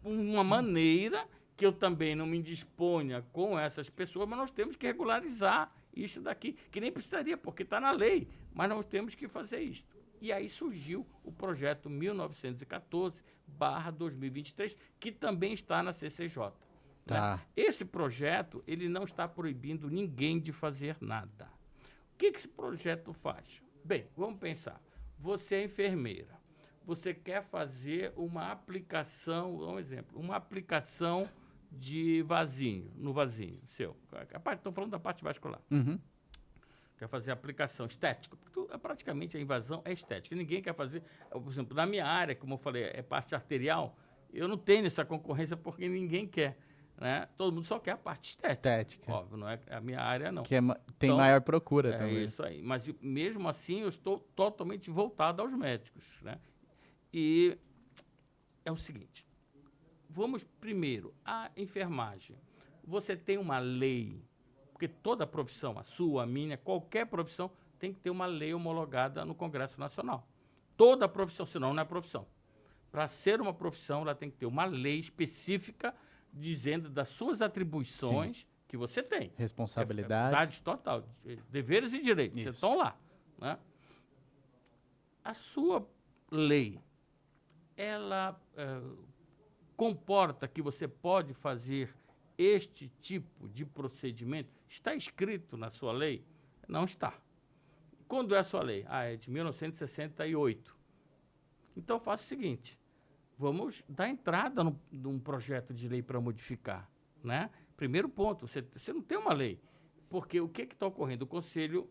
uma maneira que eu também não me indisponha com essas pessoas, mas nós temos que regularizar isso daqui, que nem precisaria, porque está na lei, mas nós temos que fazer isso. E aí surgiu o projeto 1914/2023, que também está na CCJ. Né? Esse projeto, ele não está proibindo ninguém de fazer nada. O que esse projeto faz? Bem, vamos pensar. Você é enfermeira. Você quer fazer uma aplicação, um exemplo, uma aplicação de vasinho, no vasinho seu. Estão falando da parte vascular. Quer fazer aplicação estética, porque praticamente a invasão é estética. Ninguém quer fazer, por exemplo, na minha área, como eu falei, é parte arterial, eu não tenho essa concorrência porque ninguém quer. Né? Todo mundo só quer a parte estética. Óbvio, não é a minha área, não. Que tem maior procura também. É isso aí. Mas, mesmo assim, eu estou totalmente voltado aos médicos. Né? E é o seguinte, vamos primeiro, a enfermagem. Você tem uma lei, porque toda profissão, a sua, a minha, qualquer profissão, tem que ter uma lei homologada no Congresso Nacional. Toda profissão, senão não é profissão. Para ser uma profissão, ela tem que ter uma lei específica dizendo das suas atribuições. Sim. Que você tem. Responsabilidades. Total. Deveres e direitos. Vocês estão lá. Né? A sua lei, ela comporta que você pode fazer este tipo de procedimento? Está escrito na sua lei? Não está. Quando é a sua lei? É de 1968. Então, faça o seguinte, vamos dar entrada num projeto de lei para modificar, né? Primeiro ponto, você não tem uma lei, porque o que está ocorrendo? O Conselho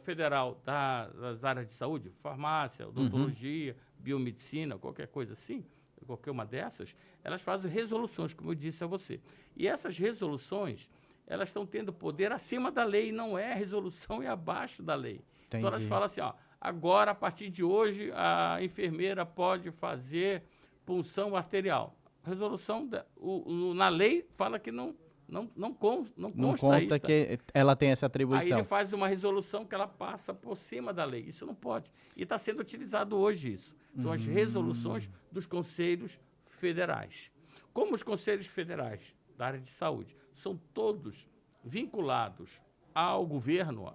Federal das áreas de saúde, farmácia, odontologia, biomedicina, qualquer coisa assim, qualquer uma dessas, elas fazem resoluções, como eu disse a você. E essas resoluções, elas estão tendo poder acima da lei, não é resolução, é abaixo da lei. Entendi. Então, elas falam assim, ó, agora, a partir de hoje, a enfermeira pode fazer punção arterial. A resolução, na lei, fala que não consta que ela tem essa atribuição. Aí ele faz uma resolução que ela passa por cima da lei. Isso não pode. E está sendo utilizado hoje isso. São as resoluções dos conselhos federais. Como os conselhos federais da área de saúde são todos vinculados ao governo,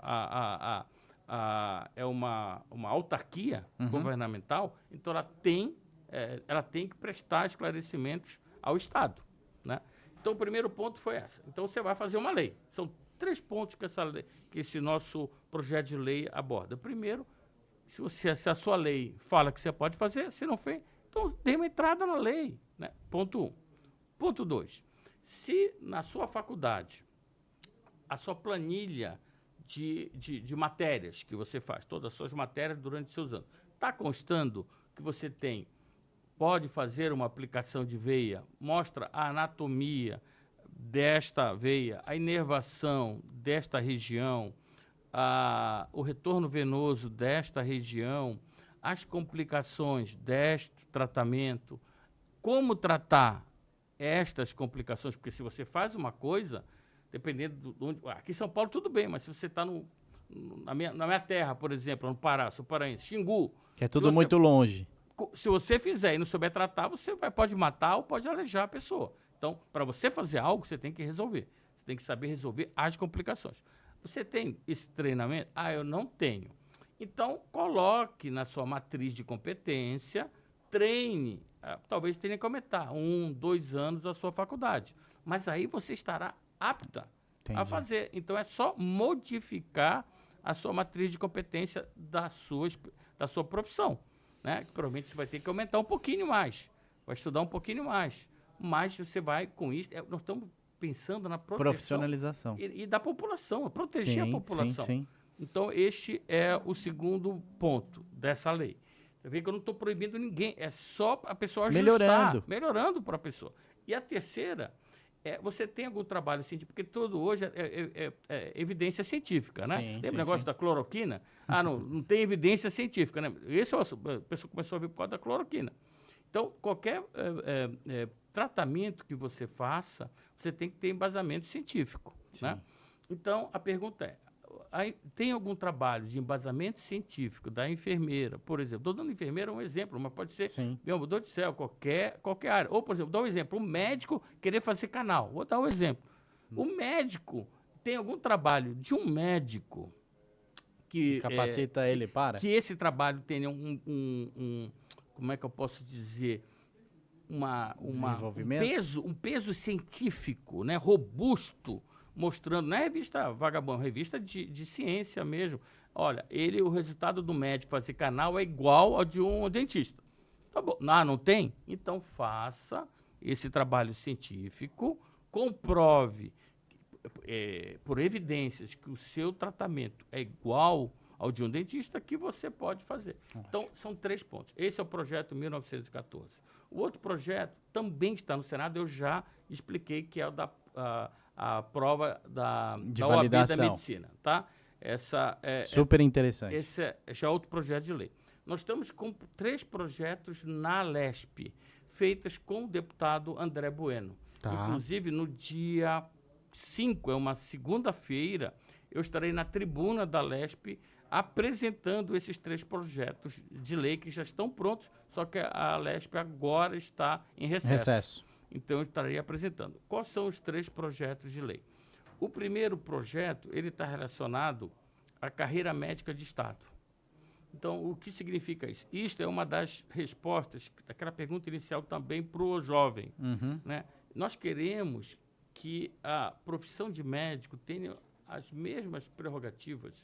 é uma autarquia governamental, então ela tem que prestar esclarecimentos ao Estado, né? Então, o primeiro ponto foi essa. Então, você vai fazer uma lei. São 3 pontos que esse nosso projeto de lei aborda. Primeiro, se a sua lei fala que você pode fazer, se não fez, então dê uma entrada na lei, né? Ponto 1. Ponto 2. Se na sua faculdade, a sua planilha de matérias que você faz, todas as suas matérias durante seus anos, está constando que você pode fazer uma aplicação de veia, mostra a anatomia desta veia, a inervação desta região, o retorno venoso desta região, as complicações deste tratamento, como tratar estas complicações, porque se você faz uma coisa, dependendo de onde... Aqui em São Paulo tudo bem, mas se você está na minha terra, por exemplo, no Pará, sou paraense, Xingu... Que é tudo muito longe. Se você fizer e não souber tratar, você pode matar ou pode alejar a pessoa. Então, para você fazer algo, você tem que resolver. Você tem que saber resolver as complicações. Você tem esse treinamento? Eu não tenho. Então, coloque na sua matriz de competência, treine. Talvez tenha que aumentar 1, 2 anos a sua faculdade. Mas aí você estará apta a fazer. Então, é só modificar a sua matriz de competência da sua profissão. Né? Provavelmente você vai ter que aumentar um pouquinho mais, vai estudar um pouquinho mais, mas você vai com isso, nós estamos pensando na proteção profissionalização e da população, proteger a população. Sim. Então, este é o segundo ponto dessa lei. Você vê que eu não estou proibindo ninguém, é só a pessoa ajustar, melhorando para a pessoa. E a terceira, você tem algum trabalho científico, porque tudo hoje é evidência científica, né? Lembra o negócio da cloroquina? Não tem evidência científica, né? A pessoa começou a ver por causa da cloroquina. Então, qualquer tratamento que você faça, você tem que ter embasamento científico, né? Então, a pergunta tem algum trabalho de embasamento científico da enfermeira, por exemplo? Estou dando enfermeira um exemplo, mas pode ser, meu Deus do céu, qualquer área. Ou, por exemplo, dá um exemplo, um médico querer fazer canal. Vou dar um exemplo. O médico, tem algum trabalho de um médico que capacita ele para? Que esse trabalho tenha como é que eu posso dizer, um peso científico, né, robusto, mostrando, não é revista vagabunda, revista de ciência mesmo. Olha, o resultado do médico fazer canal é igual ao de um dentista. Tá bom. Não tem? Então faça esse trabalho científico, comprove por evidências que o seu tratamento é igual ao de um dentista, que você pode fazer. Então, são 3 pontos. Esse é o projeto 1914. O outro projeto também está no Senado, eu já expliquei, que é o a prova da validação OAB da medicina, tá? Super interessante. Esse já é outro projeto de lei. Nós estamos com 3 projetos na Lesp, feitas com o deputado André Bueno. Tá. Inclusive, no dia 5, é uma segunda-feira, eu estarei na tribuna da Lesp apresentando esses 3 projetos de lei que já estão prontos, só que a Lesp agora está em recesso. Então, eu estarei apresentando. Quais são os 3 projetos de lei? O primeiro projeto, ele está relacionado à carreira médica de Estado. Então, o que significa isso? Isto é uma das respostas daquela pergunta inicial também para o jovem. Né? Nós queremos que a profissão de médico tenha as mesmas prerrogativas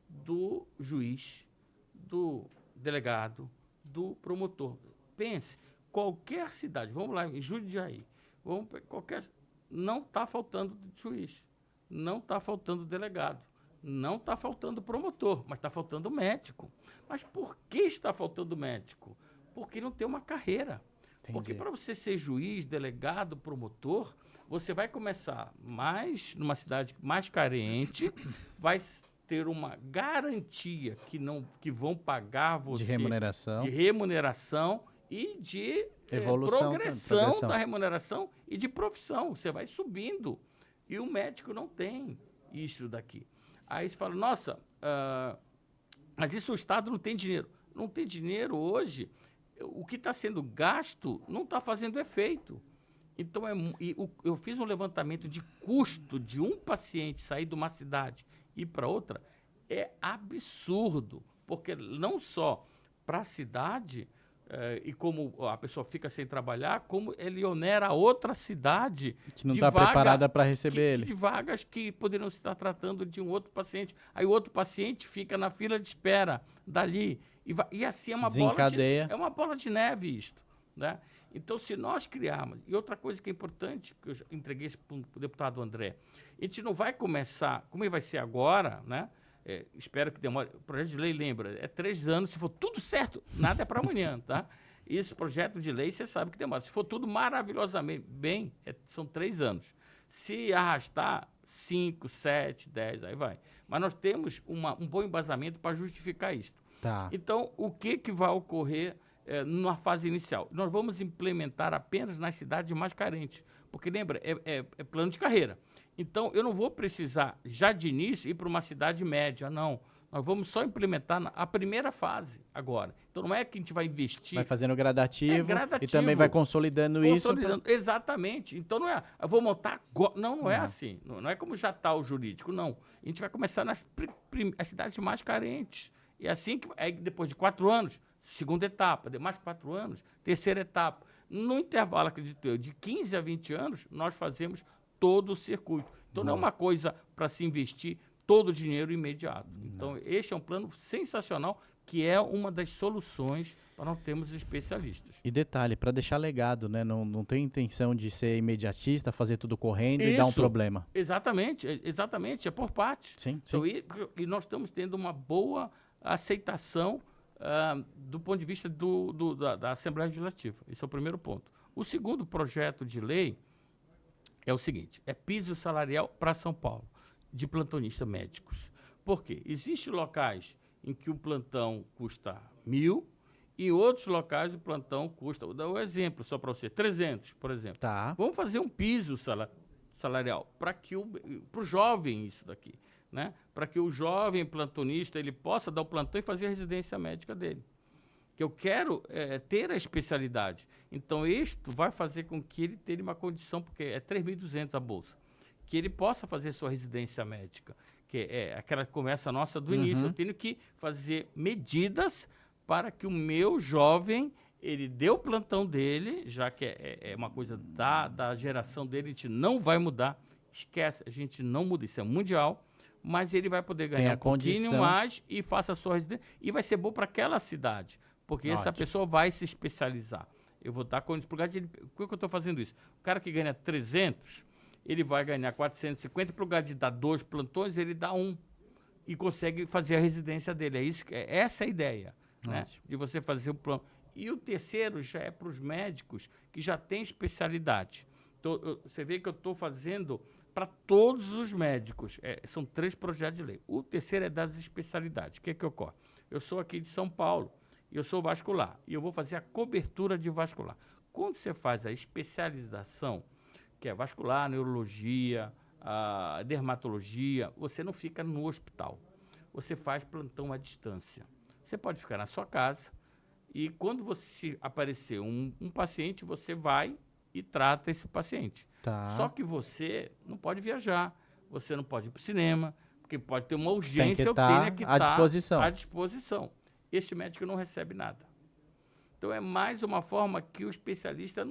do juiz, do delegado, do promotor. Pense, qualquer cidade, vamos lá, em Jundiaí, não está faltando juiz, não está faltando delegado, não está faltando promotor, mas está faltando médico. Mas por que está faltando médico? Porque não tem uma carreira. Entendi. Porque para você ser juiz, delegado, promotor, você vai começar numa cidade mais carente, vai ter uma garantia que vão pagar você de remuneração e de progressão da remuneração e de profissão. Você vai subindo. E o médico não tem isso daqui. Aí você fala, nossa, mas isso o Estado não tem dinheiro. Não tem dinheiro hoje. O que está sendo gasto não está fazendo efeito. Então, eu fiz um levantamento de custo de um paciente sair de uma cidade e ir para outra. É absurdo, porque não só para a cidade, e como a pessoa fica sem trabalhar, como ele onera a outra cidade que não está preparada para receber ele. De vagas que poderiam estar tratando de um outro paciente. Aí o outro paciente fica na fila de espera dali. E assim é uma bola de neve isto. Né? Então, se nós criarmos... E outra coisa que é importante, que eu já entreguei isso para o deputado André, a gente não vai começar, como vai ser agora, né? Espero que demore. O projeto de lei, lembra, é 3 anos, se for tudo certo, nada é para amanhã, tá? Esse projeto de lei, você sabe que demora. Se for tudo maravilhosamente bem, são 3 anos. Se arrastar, 5, 7, 10, aí vai. Mas nós temos um bom embasamento para justificar isso. Tá. Então, o que vai ocorrer na fase inicial? Nós vamos implementar apenas nas cidades mais carentes, porque, lembra, é plano de carreira. Então, eu não vou precisar, já de início, ir para uma cidade média, não. Nós vamos só implementar a primeira fase agora. Então, não é que a gente vai investir... Vai fazendo gradativo e também vai consolidando isso. Exatamente. Então, não é... Eu vou montar... Não é assim. Não é como já está o jurídico, não. A gente vai começar nas as cidades mais carentes. E assim, aí, depois de 4 anos, segunda etapa, de mais 4 anos, terceira etapa. No intervalo, acredito eu, de 15 a 20 anos, nós fazemos todo o circuito. Então, não é uma coisa para se investir todo o dinheiro imediato. Então, este é um plano sensacional, que é uma das soluções para nós termos especialistas. E detalhe, para deixar legado, né? Não tem intenção de ser imediatista, fazer tudo correndo e dar um problema. Exatamente, é por partes. Sim. Então, e nós estamos tendo uma boa aceitação do ponto de vista da Assembleia Legislativa. Esse é o primeiro ponto. O segundo projeto de lei é o seguinte, é piso salarial para São Paulo, de plantonistas médicos. Por quê? Existem locais em que o plantão custa 1.000 e outros locais o plantão custa, vou dar um exemplo só para você, 300, por exemplo. Tá. Vamos fazer um piso salarial para o jovem isso daqui, né? Para que o jovem plantonista ele possa dar o plantão e fazer a residência médica dele. Que eu quero ter a especialidade. Então, isto vai fazer com que ele tenha uma condição, porque é 3.200 a bolsa, que ele possa fazer sua residência médica, que é aquela conversa nossa do início. Eu tenho que fazer medidas para que o meu jovem, ele dê o plantão dele, já que é uma coisa da geração dele, a gente não vai mudar, esquece, a gente não muda, isso é mundial, mas ele vai poder ganhar um pouquinho mais e faça a sua residência, e vai ser bom para aquela cidade, porque essa pessoa vai se especializar. Eu vou dar condição, por que eu estou fazendo isso? O cara que ganha 300, ele vai ganhar 450, para o lugar de dar 2 plantões, ele dá 1 e consegue fazer a residência dele. Essa é a ideia, né? De você fazer o plano. E o terceiro já é para os médicos que já têm especialidade. Então, você vê que eu estou fazendo para todos os médicos. São 3 projetos de lei. O terceiro é das especialidades. O que ocorre? Eu sou aqui de São Paulo eu sou vascular, e eu vou fazer a cobertura de vascular. Quando você faz a especialização, que é vascular, neurologia, a dermatologia, você não fica no hospital. Você faz plantão à distância. Você pode ficar na sua casa e quando você aparecer um paciente, você vai e trata esse paciente. Tá. Só que você não pode viajar, você não pode ir para o cinema, porque pode ter uma Tem urgência, que eu tenho que estar à disposição. à disposição. Este médico não recebe nada. Então é mais uma forma que o especialista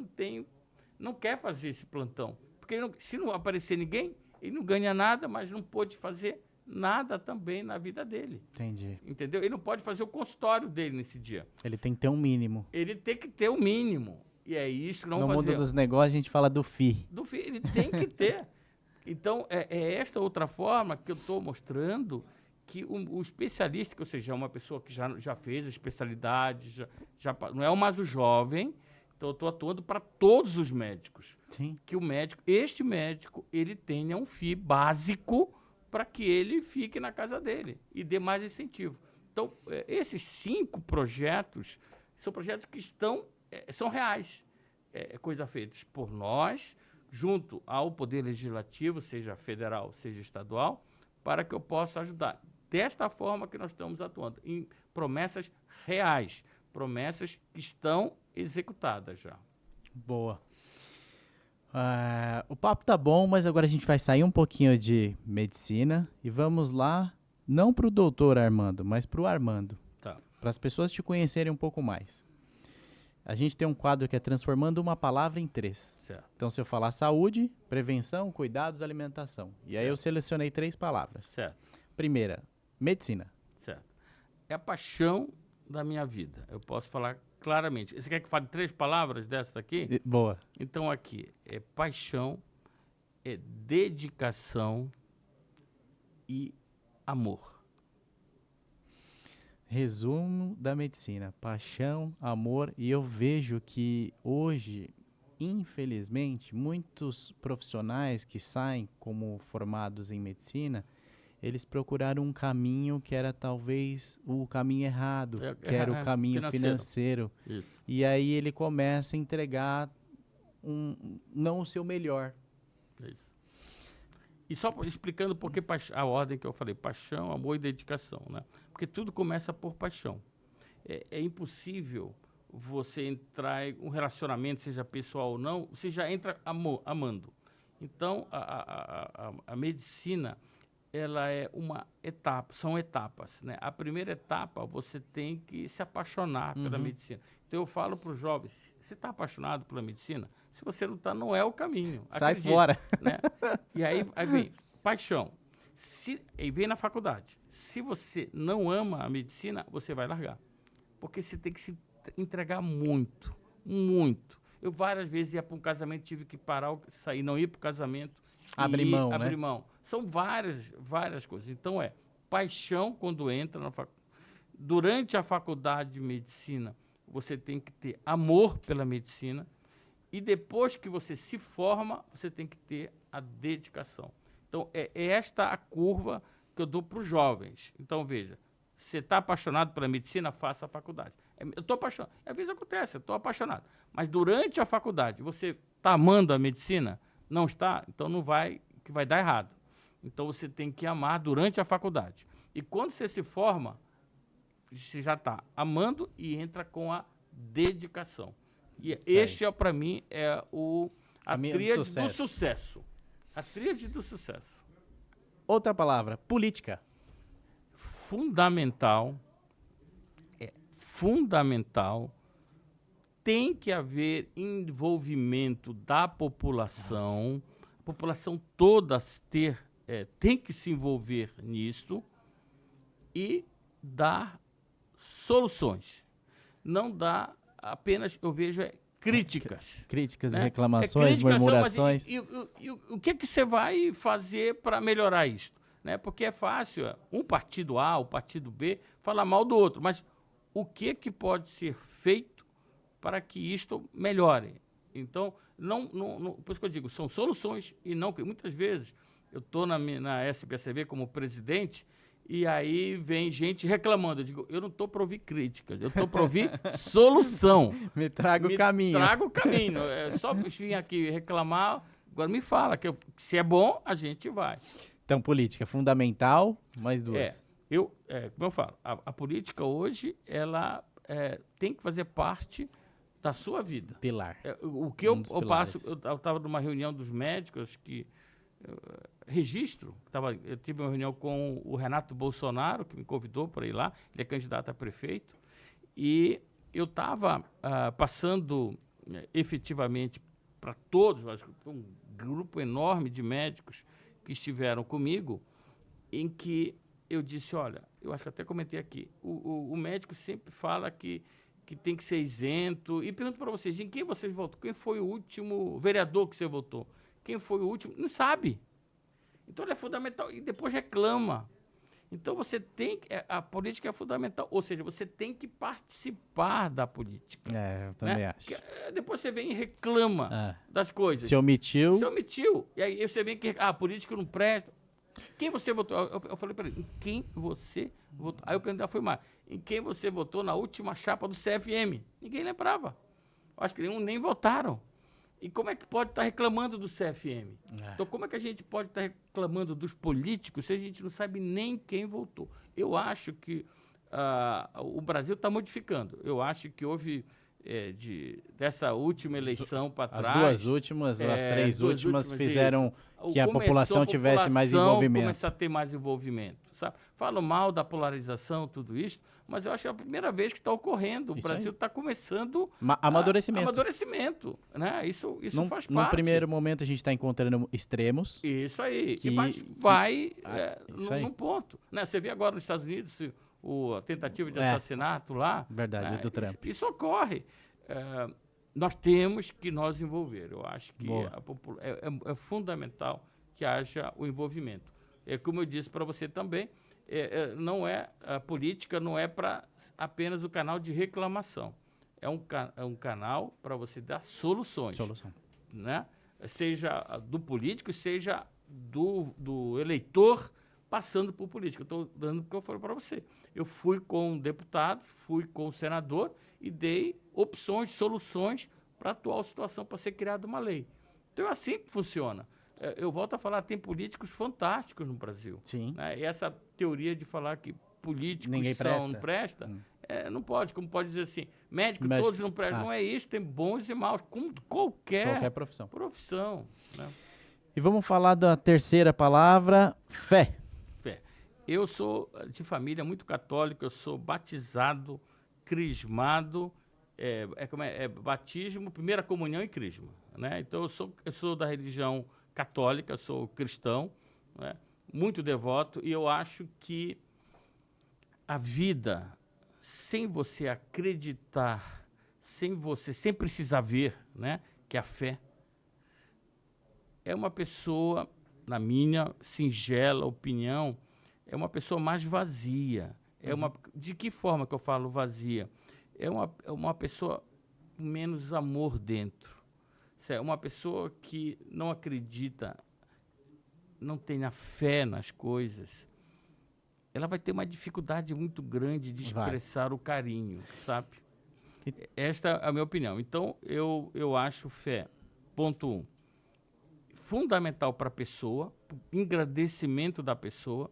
não quer fazer esse plantão. Porque se não aparecer ninguém, ele não ganha nada, mas não pode fazer nada também na vida dele. Entendi. Entendeu? Ele não pode fazer o consultório dele nesse dia. Ele tem que ter um mínimo. Ele tem que ter o mínimo. E é isso que nós No vamos mundo fazer. dos negócios, a gente fala do FII. Ele tem que ter. Então, é esta outra forma que eu estou mostrando que o especialista, que, ou seja, é uma pessoa que já fez a especialidade, não é mais o jovem, então eu estou atuando para todos os médicos. Sim. Que este médico, ele tenha um FII básico para que ele fique na casa dele e dê mais incentivo. Então, esses 5 projetos são projetos que são reais. Coisa feitas por nós, junto ao Poder Legislativo, seja federal, seja estadual, para que eu possa ajudar. Desta forma que nós estamos atuando, em promessas reais, promessas que estão executadas já. Boa. O papo tá bom, mas agora a gente vai sair um pouquinho de medicina e vamos lá, não para o doutor Armando, mas para o Armando. Tá. Para as pessoas te conhecerem um pouco mais. A gente tem um quadro que é transformando uma palavra em 3. Certo. Então, se eu falar saúde, prevenção, cuidados, alimentação. E aí eu selecionei 3 palavras. Certo. Primeira, medicina. Certo. É a paixão da minha vida. Eu posso falar claramente. Você quer que eu fale 3 palavras dessa daqui? Boa. Então, aqui é paixão, é dedicação e amor. Resumo da medicina, paixão, amor, e eu vejo que hoje, infelizmente, muitos profissionais que saem como formados em medicina, eles procuraram um caminho que era talvez o caminho errado, que era o caminho financeiro. Isso. E aí ele começa a entregar não o seu melhor. Isso. E só explicando por que a ordem que eu falei, paixão, amor e dedicação, né? Porque tudo começa por paixão. É impossível você entrar em um relacionamento, seja pessoal ou não, você já entra amando. Então, a medicina, ela é uma etapa, são etapas, né? A primeira etapa, você tem que se apaixonar pela medicina. Então, eu falo para os jovens, você está apaixonado pela medicina? Se você não está, não é o caminho. Sai Acredite, fora. né? E aí vem paixão. Aí vem na faculdade. Se você não ama a medicina, você vai largar. Porque você tem que se entregar muito, muito. Eu várias vezes ia para um casamento, tive que parar, sair, não ir para o casamento. Abrir mão, né? Abrir mão. São várias coisas. Então, paixão quando entra na faculdade. Durante a faculdade de medicina, você tem que ter amor pela medicina. E depois que você se forma, você tem que ter a dedicação. Então, é esta a curva que eu dou para os jovens. Então, veja, você está apaixonado pela medicina, faça a faculdade. Eu estou apaixonado. Às vezes acontece, eu estou apaixonado. Mas durante a faculdade, você está amando a medicina? Não está? Então, não vai, que vai dar errado. Então, você tem que amar durante a faculdade. E quando você se forma, você já está amando e entra com a dedicação. E este, para mim, é a tríade do sucesso. A tríade do sucesso. Outra palavra, política. Fundamental. Fundamental. Tem que haver envolvimento da população. A população toda tem que se envolver nisso e dar soluções. Não dá apenas, eu vejo, críticas. Críticas, né? reclamações, murmurações. E o que você vai fazer para melhorar isso? Né? Porque é fácil, um partido A, o partido B, falar mal do outro, mas o que pode ser feito para que isto melhore? Então, por isso que eu digo, são soluções e não... Muitas vezes, eu estou na SPCV como presidente E aí vem gente reclamando. Eu digo, eu não estou para ouvir críticas, eu estou para ouvir solução. Me traga o caminho. Traga o caminho. É só vir aqui reclamar. Agora me fala, que se é bom, a gente vai. Então, política fundamental, mais duas. Como eu falo, a política hoje, ela tem que fazer parte da sua vida. Pilar. O que eu passo, eu estava numa reunião dos médicos que registro, eu tive uma reunião com o Renato Bolsonaro, que me convidou para ir lá, ele é candidato a prefeito, e eu estava passando efetivamente para todos, acho que foi um grupo enorme de médicos que estiveram comigo, em que eu disse, olha, eu acho que até comentei aqui, o médico sempre fala que tem que ser isento, e pergunto para vocês, em quem vocês votaram? Quem foi o último vereador que você votou? Quem foi o último? Não sabe. Então, ele é fundamental, e depois reclama. Então, você tem a política é fundamental, ou seja, você tem que participar da política. Eu também acho. Depois você vem e reclama das coisas. Se omitiu. Se omitiu. E aí você vem que a política não presta. Quem você votou? Eu falei para ele, em quem você votou? Aí eu perguntei, foi mais, em quem você votou na última chapa do CFM? Ninguém lembrava. Acho que nem votaram. E como é que pode estar reclamando do CFM? Então, como é que a gente pode estar reclamando dos políticos se a gente não sabe nem quem votou? Eu acho que o Brasil está modificando. Eu acho que houve, dessa última eleição para trás... As duas últimas, as três últimas fizeram que a população tivesse mais envolvimento. Começar a ter mais envolvimento, sabe? Falo mal da polarização, tudo isso, mas eu acho que é a primeira vez que está ocorrendo. O Brasil está começando... Amadurecimento, né? Isso faz parte. No primeiro momento, a gente está encontrando extremos. Isso aí. Num ponto. Né? Você vê agora nos Estados Unidos a tentativa de assassinato lá. Verdade, do Trump. Isso ocorre. Nós temos que nos envolver. Eu acho que é fundamental que haja o envolvimento. Como eu disse para você também, a política não é para apenas o canal de reclamação. É um canal para você dar soluções. Né? Seja do político, seja do eleitor passando por política. Eu estou dando o que eu falei para você. Eu fui com um deputado, fui com um senador e dei opções, soluções para a atual situação, para ser criada uma lei. Então é assim que funciona. Eu volto a falar, tem políticos fantásticos no Brasil. Sim. Né? E essa teoria de falar que políticos não presta, não pode. Como pode dizer assim, médico todos não prestam. Não é isso, tem bons e maus, como qualquer profissão. Né? E vamos falar da terceira palavra, fé. Fé. Eu sou de família muito católica, eu sou batizado, crismado, batismo, primeira comunhão e crisma. Né? Então, eu sou da religião católica, sou cristão, né? Muito devoto, e eu acho que a vida, sem você acreditar, sem precisar ver, né, que a fé é uma pessoa, na minha singela opinião, é uma pessoa mais vazia. De que forma que eu falo vazia? É uma pessoa com menos amor dentro. É uma pessoa que não acredita, não tem a fé nas coisas, ela vai ter uma dificuldade muito grande de expressar o carinho, sabe? Esta é a minha opinião. Então, eu acho fé, ponto 1, fundamental para a pessoa, engrandecimento da pessoa,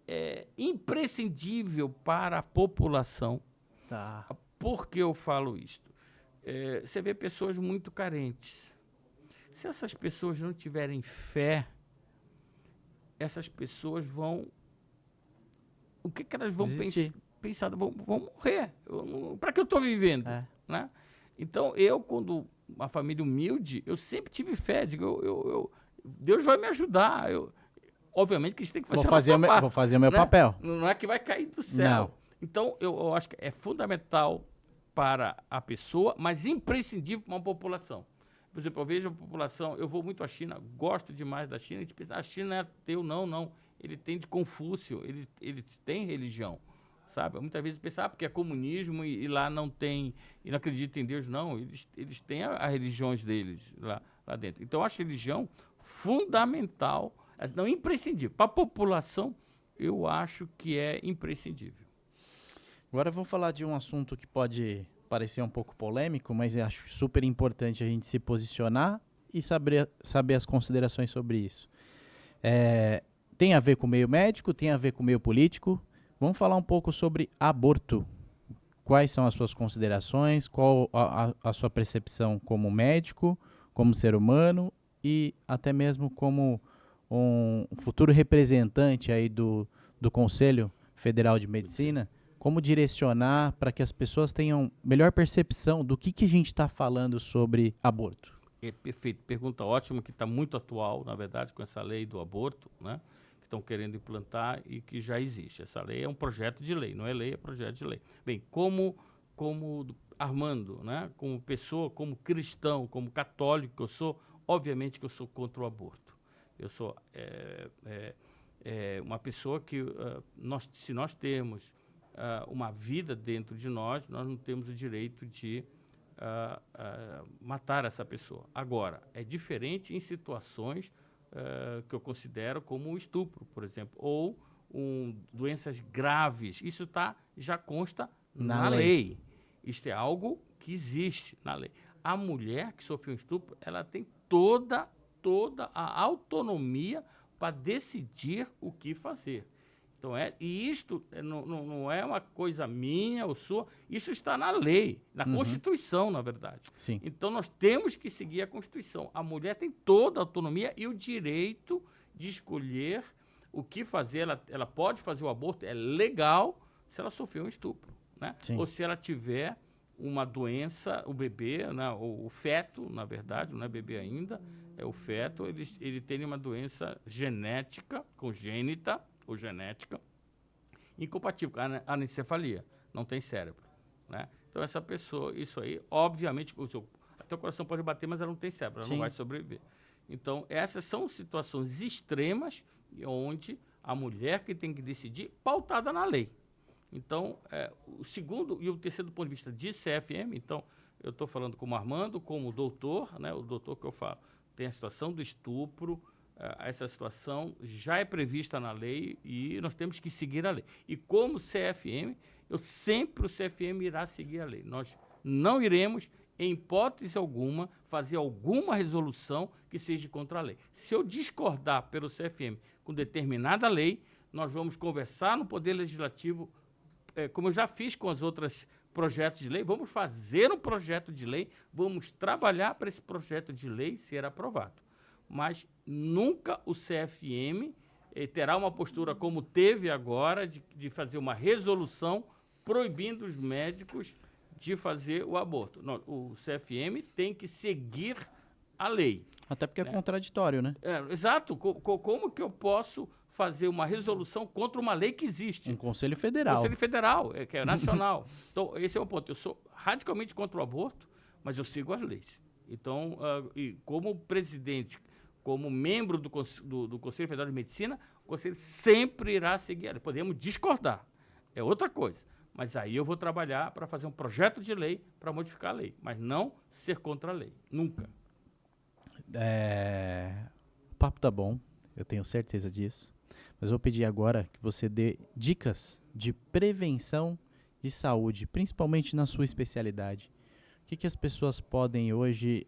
é imprescindível para a população. Tá. Por que eu falo isto? Você vê pessoas muito carentes. Se essas pessoas não tiverem fé, essas pessoas vão... O que elas vão pensar? Vão morrer. Para que eu estou vivendo? Né? Então, quando uma família humilde, eu sempre tive fé. Digo, Deus vai me ajudar. Obviamente que a gente tem que fazer vou fazer o meu papel. Não é que vai cair do céu. Não. Então, eu acho que é fundamental para a pessoa, mas imprescindível para uma população. Por exemplo, eu vejo a população, eu vou muito à China, gosto demais da China, a gente pensa, a China não é ateu, não. Ele tem de Confúcio, ele tem religião, sabe? Muitas vezes pensa, porque é comunismo e lá não tem, e não acredita em Deus, não. Eles têm as religiões deles lá dentro. Então, eu acho a religião fundamental Não, imprescindível. Para a população, eu acho que é imprescindível. Agora vamos falar de um assunto que pode parecer um pouco polêmico, mas eu acho super importante a gente se posicionar e saber as considerações sobre isso. Tem a ver com o meio médico, tem a ver com o meio político. Vamos falar um pouco sobre aborto. Quais são as suas considerações, qual a sua percepção como médico, como ser humano e até mesmo como um futuro representante aí do Conselho Federal de Medicina, como direcionar para que as pessoas tenham melhor percepção do que a gente está falando sobre aborto? É perfeito, pergunta ótima, que está muito atual, na verdade, com essa lei do aborto, né? Que estão querendo implantar e que já existe. Essa lei é um projeto de lei, não é lei, é projeto de lei. Bem, como Armando, né? Como pessoa, como cristão, como católico que eu sou, obviamente que eu sou contra o aborto. Eu sou uma pessoa que, se nós temos uma vida dentro de nós não temos o direito de matar essa pessoa. Agora, é diferente em situações que eu considero como o estupro, por exemplo, ou doenças graves. Isso já consta na lei. Isto é algo que existe na lei. A mulher que sofreu um estupro, ela tem toda a autonomia para decidir o que fazer. Então, e isto não é uma coisa minha ou sua, isso está na lei, na Constituição, na verdade. Sim. Então, nós temos que seguir a Constituição. A mulher tem toda a autonomia e o direito de escolher o que fazer. Ela pode fazer o aborto, é legal, se ela sofreu um estupro, né? Ou se ela tiver uma doença, o bebê, né, o feto, na verdade, não é bebê ainda, é o feto, ele tem uma doença genética, congênita, ou genética, incompatível com a anencefalia, não tem cérebro, né? Então, essa pessoa, isso aí, obviamente, até o coração pode bater, mas ela não tem cérebro, ela não vai sobreviver. Então, essas são situações extremas onde a mulher que tem que decidir, pautada na lei. Então, o segundo e o terceiro do ponto de vista de CFM, então, eu estou falando como Armando, como doutor, né, o doutor que eu falo, tem a situação do estupro, essa situação já é prevista na lei e nós temos que seguir a lei. E como CFM, o CFM irá seguir a lei. Nós não iremos, em hipótese alguma, fazer alguma resolução que seja contra a lei. Se eu discordar pelo CFM com determinada lei, nós vamos conversar no Poder Legislativo, como eu já fiz com os outros projetos de lei, vamos fazer um projeto de lei, vamos trabalhar para esse projeto de lei ser aprovado. Mas nunca o CFM terá uma postura como teve agora, de fazer uma resolução proibindo os médicos de fazer o aborto. Não, o CFM tem que seguir a lei. Até porque é contraditório, né? Exato. Como que eu posso fazer uma resolução contra uma lei que existe? Um Conselho Federal. Conselho Federal, que é nacional. Então, esse é o ponto. Eu sou radicalmente contra o aborto, mas eu sigo as leis. Então, e como presidente, como membro do Conselho Federal de Medicina, o Conselho sempre irá seguir a lei. Podemos discordar, é outra coisa. Mas aí eu vou trabalhar para fazer um projeto de lei para modificar a lei, mas não ser contra a lei, nunca. O papo tá bom, eu tenho certeza disso. Mas eu vou pedir agora que você dê dicas de prevenção de saúde, principalmente na sua especialidade. O que as pessoas podem hoje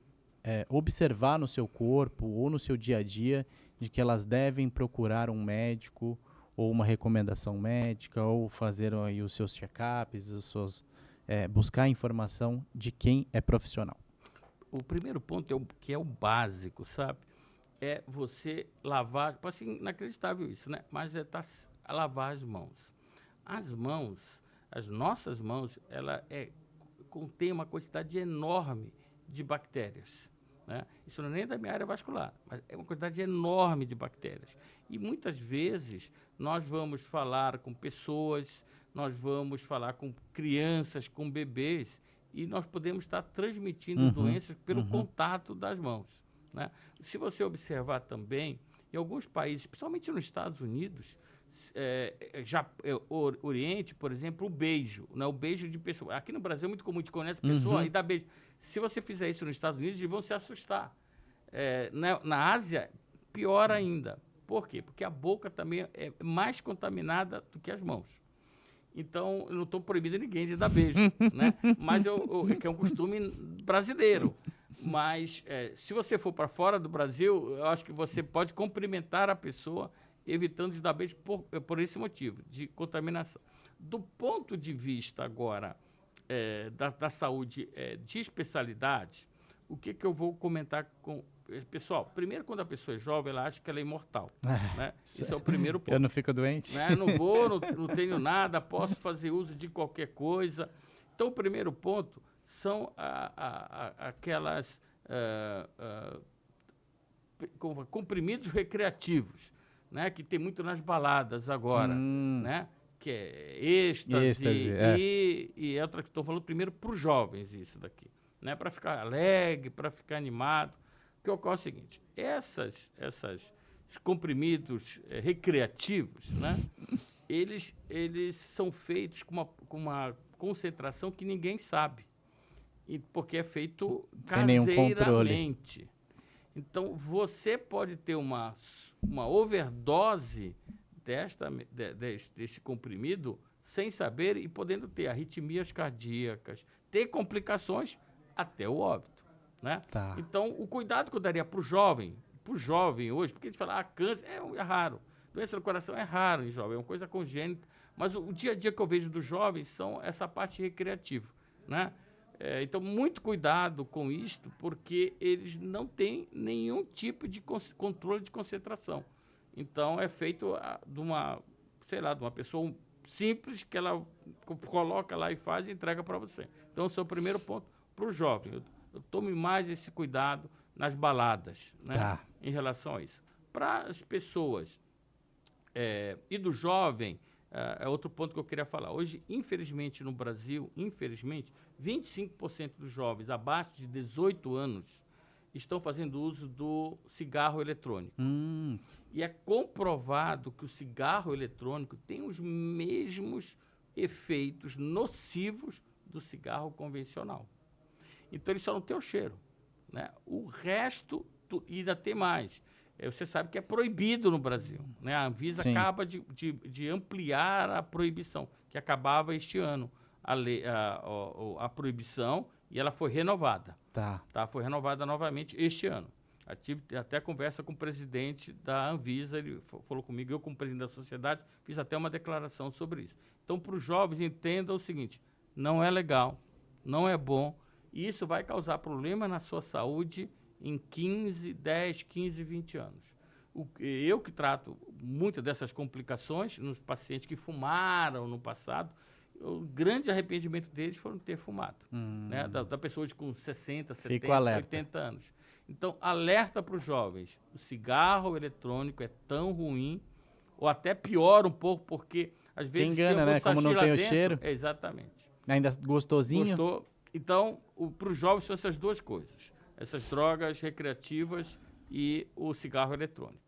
observar no seu corpo ou no seu dia a dia de que elas devem procurar um médico ou uma recomendação médica ou fazer aí os seus check-ups, buscar informação de quem é profissional? O primeiro ponto que é o básico, sabe? É você lavar, parece inacreditável isso, né? Mas lavar as mãos. As mãos, as nossas mãos, ela contém uma quantidade enorme de bactérias, né? Isso não é nem da minha área vascular, mas é uma quantidade enorme de bactérias. E muitas vezes nós vamos falar com pessoas, nós vamos falar com crianças, com bebês, e nós podemos estar transmitindo doenças pelo contato das mãos, né? Se você observar também, em alguns países, principalmente nos Estados Unidos, Oriente, por exemplo, o beijo, né? O beijo de pessoa. Aqui no Brasil é muito comum, a gente conhece a pessoa e dá beijo. Se você fizer isso nos Estados Unidos, eles vão se assustar. Na Ásia, pior ainda. Por quê? Porque a boca também é mais contaminada do que as mãos. Então, eu não estou proibindo ninguém de dar beijo, né? Mas que é um costume brasileiro. Mas, se você for para fora do Brasil, eu acho que você pode cumprimentar a pessoa, evitando de dar beijo por esse motivo, de contaminação. Do ponto de vista, agora, da saúde de especialidades, o que eu vou comentar com... Pessoal, primeiro, quando a pessoa é jovem, ela acha que ela é imortal. Né? Esse é o primeiro ponto. Eu não fico doente? Né? Não tenho nada, posso fazer uso de qualquer coisa. Então, o primeiro ponto são aquelas comprimidos recreativos, né? Que tem muito nas baladas agora, né? Que é êxtase, e outra que estou falando primeiro para os jovens, isso daqui, né? Para ficar alegre, para ficar animado. O que ocorre é o seguinte, esses comprimidos recreativos, né? Eles são feitos com uma concentração que ninguém sabe, porque é feito sem nenhum controle. Então, você pode ter uma overdose deste comprimido sem saber e podendo ter arritmias cardíacas, ter complicações até o óbito. Né? Tá. Então, o cuidado que eu daria para o jovem hoje, porque a gente fala, câncer é raro, doença do coração é raro em jovem, é uma coisa congênita, mas o dia a dia que eu vejo dos jovens são essa parte recreativa, né? Então, muito cuidado com isto, porque eles não têm nenhum tipo de controle de concentração. Então, é feito de uma pessoa simples, que ela coloca lá e faz e entrega para você. Então, esse é o primeiro ponto para o jovem. Eu tome mais esse cuidado nas baladas, né? Tá. Em relação a isso. Para as pessoas e do jovem, é outro ponto que eu queria falar. Hoje, infelizmente, no Brasil, 25% dos jovens abaixo de 18 anos estão fazendo uso do cigarro eletrônico. E é comprovado que o cigarro eletrônico tem os mesmos efeitos nocivos do cigarro convencional. Então, ele só não tem o cheiro, né? O resto, ainda tem mais. Você sabe que é proibido no Brasil, né? A Anvisa Sim. acaba de ampliar a proibição, que acabava este ano, a proibição, e ela foi renovada. Tá. Foi renovada novamente este ano. Eu tive até conversa com o presidente da Anvisa, ele falou comigo, eu como presidente da sociedade, fiz até uma declaração sobre isso. Então, para os jovens, entendam o seguinte, não é legal, não é bom, e isso vai causar problema na sua saúde em 10, 15, 20 anos. Eu que trato muitas dessas complicações nos pacientes que fumaram no passado, o grande arrependimento deles foram ter fumado. Né? Da pessoa com 60, 70, 80 anos. Então, alerta para os jovens, o cigarro eletrônico é tão ruim, ou até pior um pouco, porque às vezes engana, né? Como não tem o cheiro. Exatamente. Ainda gostosinho. Gostou? Então, para os jovens são essas duas coisas, essas drogas recreativas e o cigarro eletrônico.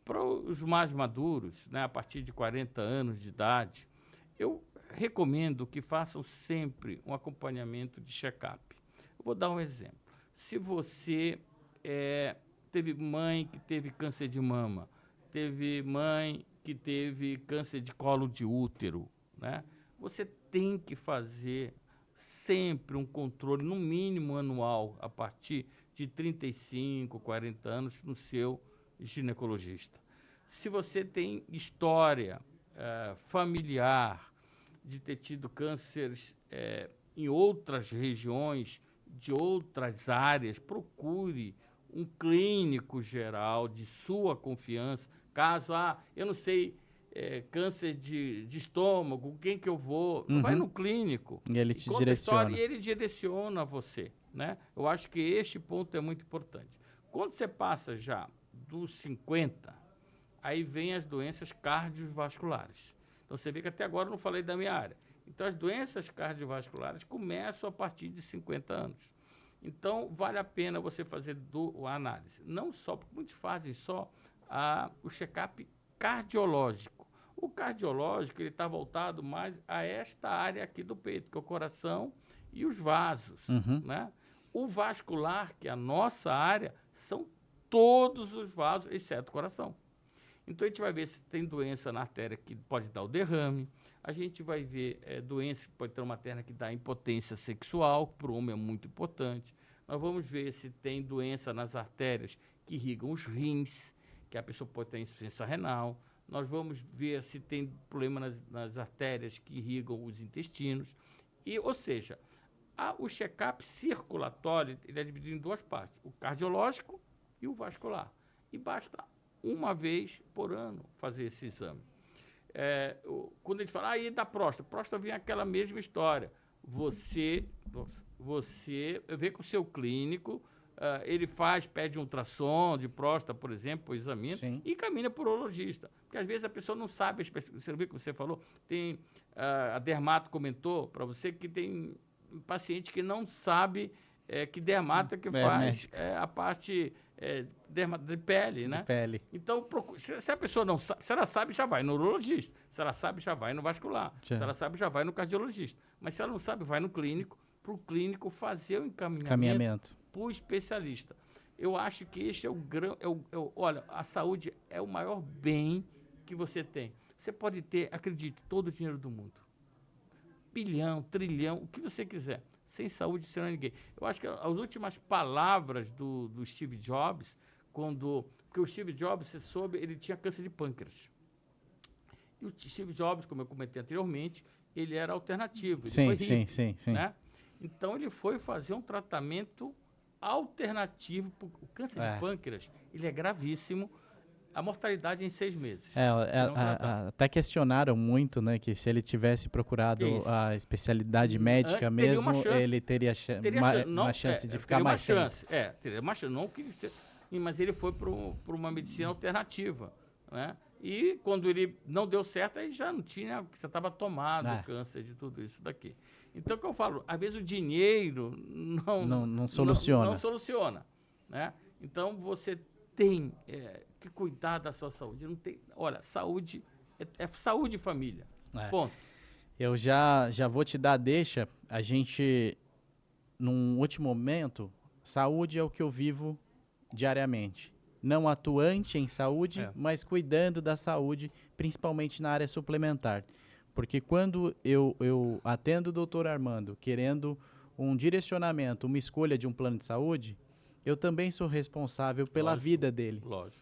Para os mais maduros, né, a partir de 40 anos de idade, eu recomendo que façam sempre um acompanhamento de check-up. Eu vou dar um exemplo. Se você teve mãe que teve câncer de mama, teve mãe que teve câncer de colo de útero, né, você tem que fazer sempre um controle, no mínimo anual, a partir de 35, 40 anos, no seu ginecologista. Se você tem história familiar de ter tido cânceres em outras regiões, de outras áreas, procure um clínico geral de sua confiança. Caso, eu não sei, câncer de estômago, quem que eu vou? Vai no clínico. E ele te direciona. E ele direciona você, né? Eu acho que este ponto é muito importante. Quando você passa já dos 50, aí vem as doenças cardiovasculares. Então, você vê que até agora eu não falei da minha área. Então, as doenças cardiovasculares começam a partir de 50 anos. Então, vale a pena você fazer a análise. Não só, porque muitos fazem só o check-up cardiológico. O cardiológico, ele está voltado mais a esta área aqui do peito, que é o coração e os vasos, né? O vascular, que é a nossa área, são todos os vasos, exceto o coração. Então, a gente vai ver se tem doença na artéria que pode dar o derrame. A gente vai ver doença que pode ter uma artéria que dá impotência sexual, que para o homem é muito importante. Nós vamos ver se tem doença nas artérias que irrigam os rins, que a pessoa pode ter insuficiência renal. Nós vamos ver se tem problema nas artérias que irrigam os intestinos. Ou seja, o check-up circulatório ele é dividido em duas partes, o cardiológico e o vascular. E basta uma vez por ano fazer esse exame. Quando a gente fala, e da próstata vem aquela mesma história. Você vê com o seu clínico, ele pede um ultrassom de próstata, por exemplo, examina, Sim. e caminha para o urologista. Porque às vezes a pessoa não sabe, você viu que você falou, tem, a dermato comentou para você que tem paciente que não sabe que dermato é que faz a parte de pele, né? De pele. Então, se a pessoa não sabe, se ela sabe, já vai no urologista. Se ela sabe, já vai no vascular. Já. Se ela sabe, já vai no cardiologista. Mas se ela não sabe, vai no clínico, para o clínico fazer o encaminhamento para o especialista. Eu acho que este é o grande... olha, a saúde é o maior bem que você tem. Você pode ter, acredite, todo o dinheiro do mundo. Bilhão, trilhão, o que você quiser. Sem saúde, você não é ninguém. Eu acho que as últimas palavras do Steve Jobs, porque o Steve Jobs, você soube, ele tinha câncer de pâncreas. E o Steve Jobs, como eu comentei anteriormente, ele era alternativo. Ele foi hippie, né? Então, ele foi fazer um tratamento alternativo. O câncer de pâncreas, ele é gravíssimo. A mortalidade é em 6 meses. Até questionaram muito, né, que se ele tivesse procurado a especialidade médica mesmo, ele teria uma chance de ficar mais tempo. Teria uma chance. Mas ele foi para uma medicina alternativa, né? E quando ele não deu certo, aí já não tinha, você estava tomado o câncer de tudo isso daqui. Então, o que eu falo, às vezes o dinheiro não soluciona. Não soluciona, né? Então, você tem que cuidar da sua saúde. Não tem, olha, saúde é saúde e família. Ponto. Eu já vou te dar a deixa. A gente, num último momento, saúde é o que eu vivo diariamente. Não atuante em saúde, mas cuidando da saúde, principalmente na área suplementar. Porque quando eu atendo o doutor Armando querendo um direcionamento, uma escolha de um plano de saúde, eu também sou responsável pela vida dele. Lógico.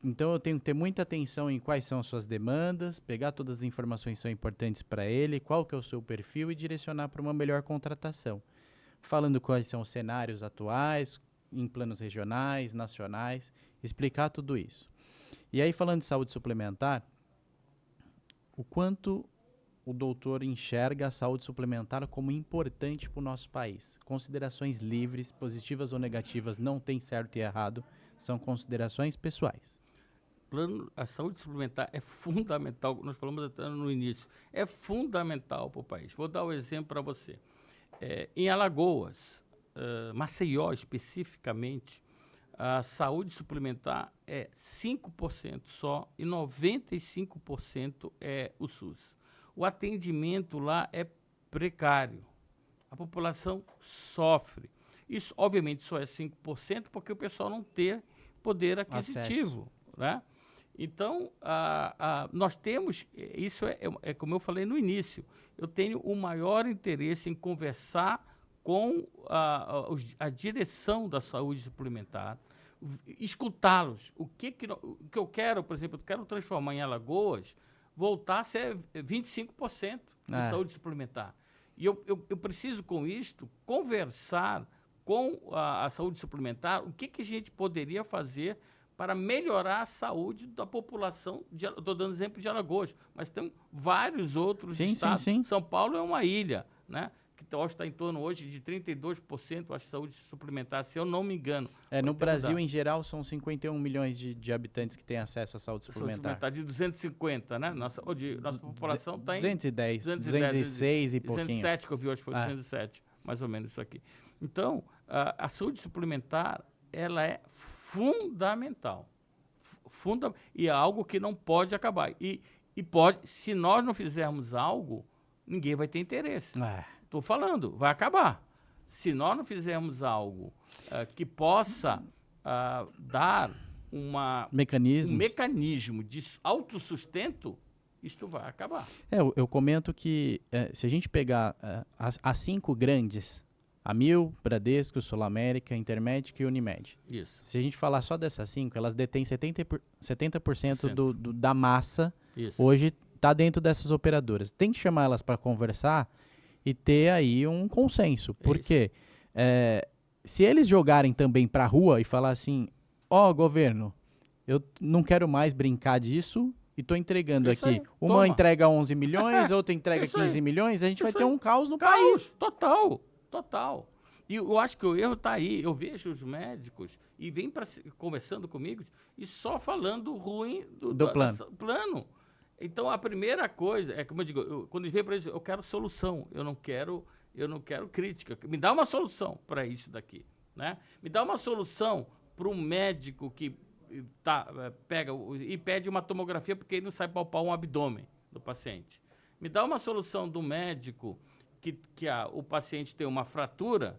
Então, eu tenho que ter muita atenção em quais são as suas demandas, pegar todas as informações que são importantes para ele, qual que é o seu perfil e direcionar para uma melhor contratação. Falando quais são os cenários atuais, em planos regionais, nacionais, explicar tudo isso. E aí, falando de saúde suplementar, o quanto o doutor enxerga a saúde suplementar como importante para o nosso país. Considerações livres, positivas ou negativas, não tem certo e errado, são considerações pessoais. A saúde suplementar é fundamental, nós falamos até no início, é fundamental para o país. Vou dar um exemplo para você. Em Alagoas, Maceió especificamente, a saúde suplementar é 5% só e 95% é o SUS. O atendimento lá é precário. A população sofre. Isso, obviamente, só é 5% porque o pessoal não tem poder aquisitivo, né? Então, nós temos, isso é como eu falei no início, eu tenho o maior interesse em conversar com a direção da saúde suplementar, escutá-los. O que eu quero, por exemplo, eu quero transformar em Alagoas, voltar a ser 25% de saúde suplementar. E eu preciso, com isto, conversar com a saúde suplementar, o que a gente poderia fazer para melhorar a saúde da população. Estou dando exemplo de Alagoas, mas tem vários outros estados. Sim. São Paulo é uma ilha, né? Que está em torno hoje de 32% a saúde suplementar, se eu não me engano. No Brasil, em geral, são 51 milhões de habitantes que têm acesso à saúde suplementar. De 250, né? Nossa população está em... 206 e pouquinho. 207 que eu vi hoje, foi 207, mais ou menos isso aqui. Então, a saúde suplementar, ela é fundamental. E é algo que não pode acabar. E pode, se nós não fizermos algo, ninguém vai ter interesse. Estou falando, vai acabar. Se nós não fizermos algo que possa dar um mecanismo de autossustento, isto vai acabar. Eu comento que se a gente pegar as 5 grandes, a Mil, Bradesco, Sul América, Intermédica e Unimed. Isso. Se a gente falar só dessas 5, elas detêm 70% da massa. Isso. Hoje está dentro dessas operadoras. Tem que chamar elas para conversar e ter aí um consenso. Porque se eles jogarem também para a rua e falar assim, governo, eu não quero mais brincar disso e estou entregando isso aqui. Aí, uma toma. Entrega 11 milhões, outra entrega 15 milhões, a gente vai ter um caos no país. Total. E eu acho que o erro está aí. Eu vejo os médicos e vêm conversando comigo e só falando ruim do plano. Então, a primeira coisa, como eu digo, quando eles vêm para isso, eu quero solução, eu não quero crítica. Me dá uma solução para isso daqui, né? Me dá uma solução para um médico que pega e pede uma tomografia porque ele não sabe palpar um abdômen do paciente. Me dá uma solução do médico que o paciente tem uma fratura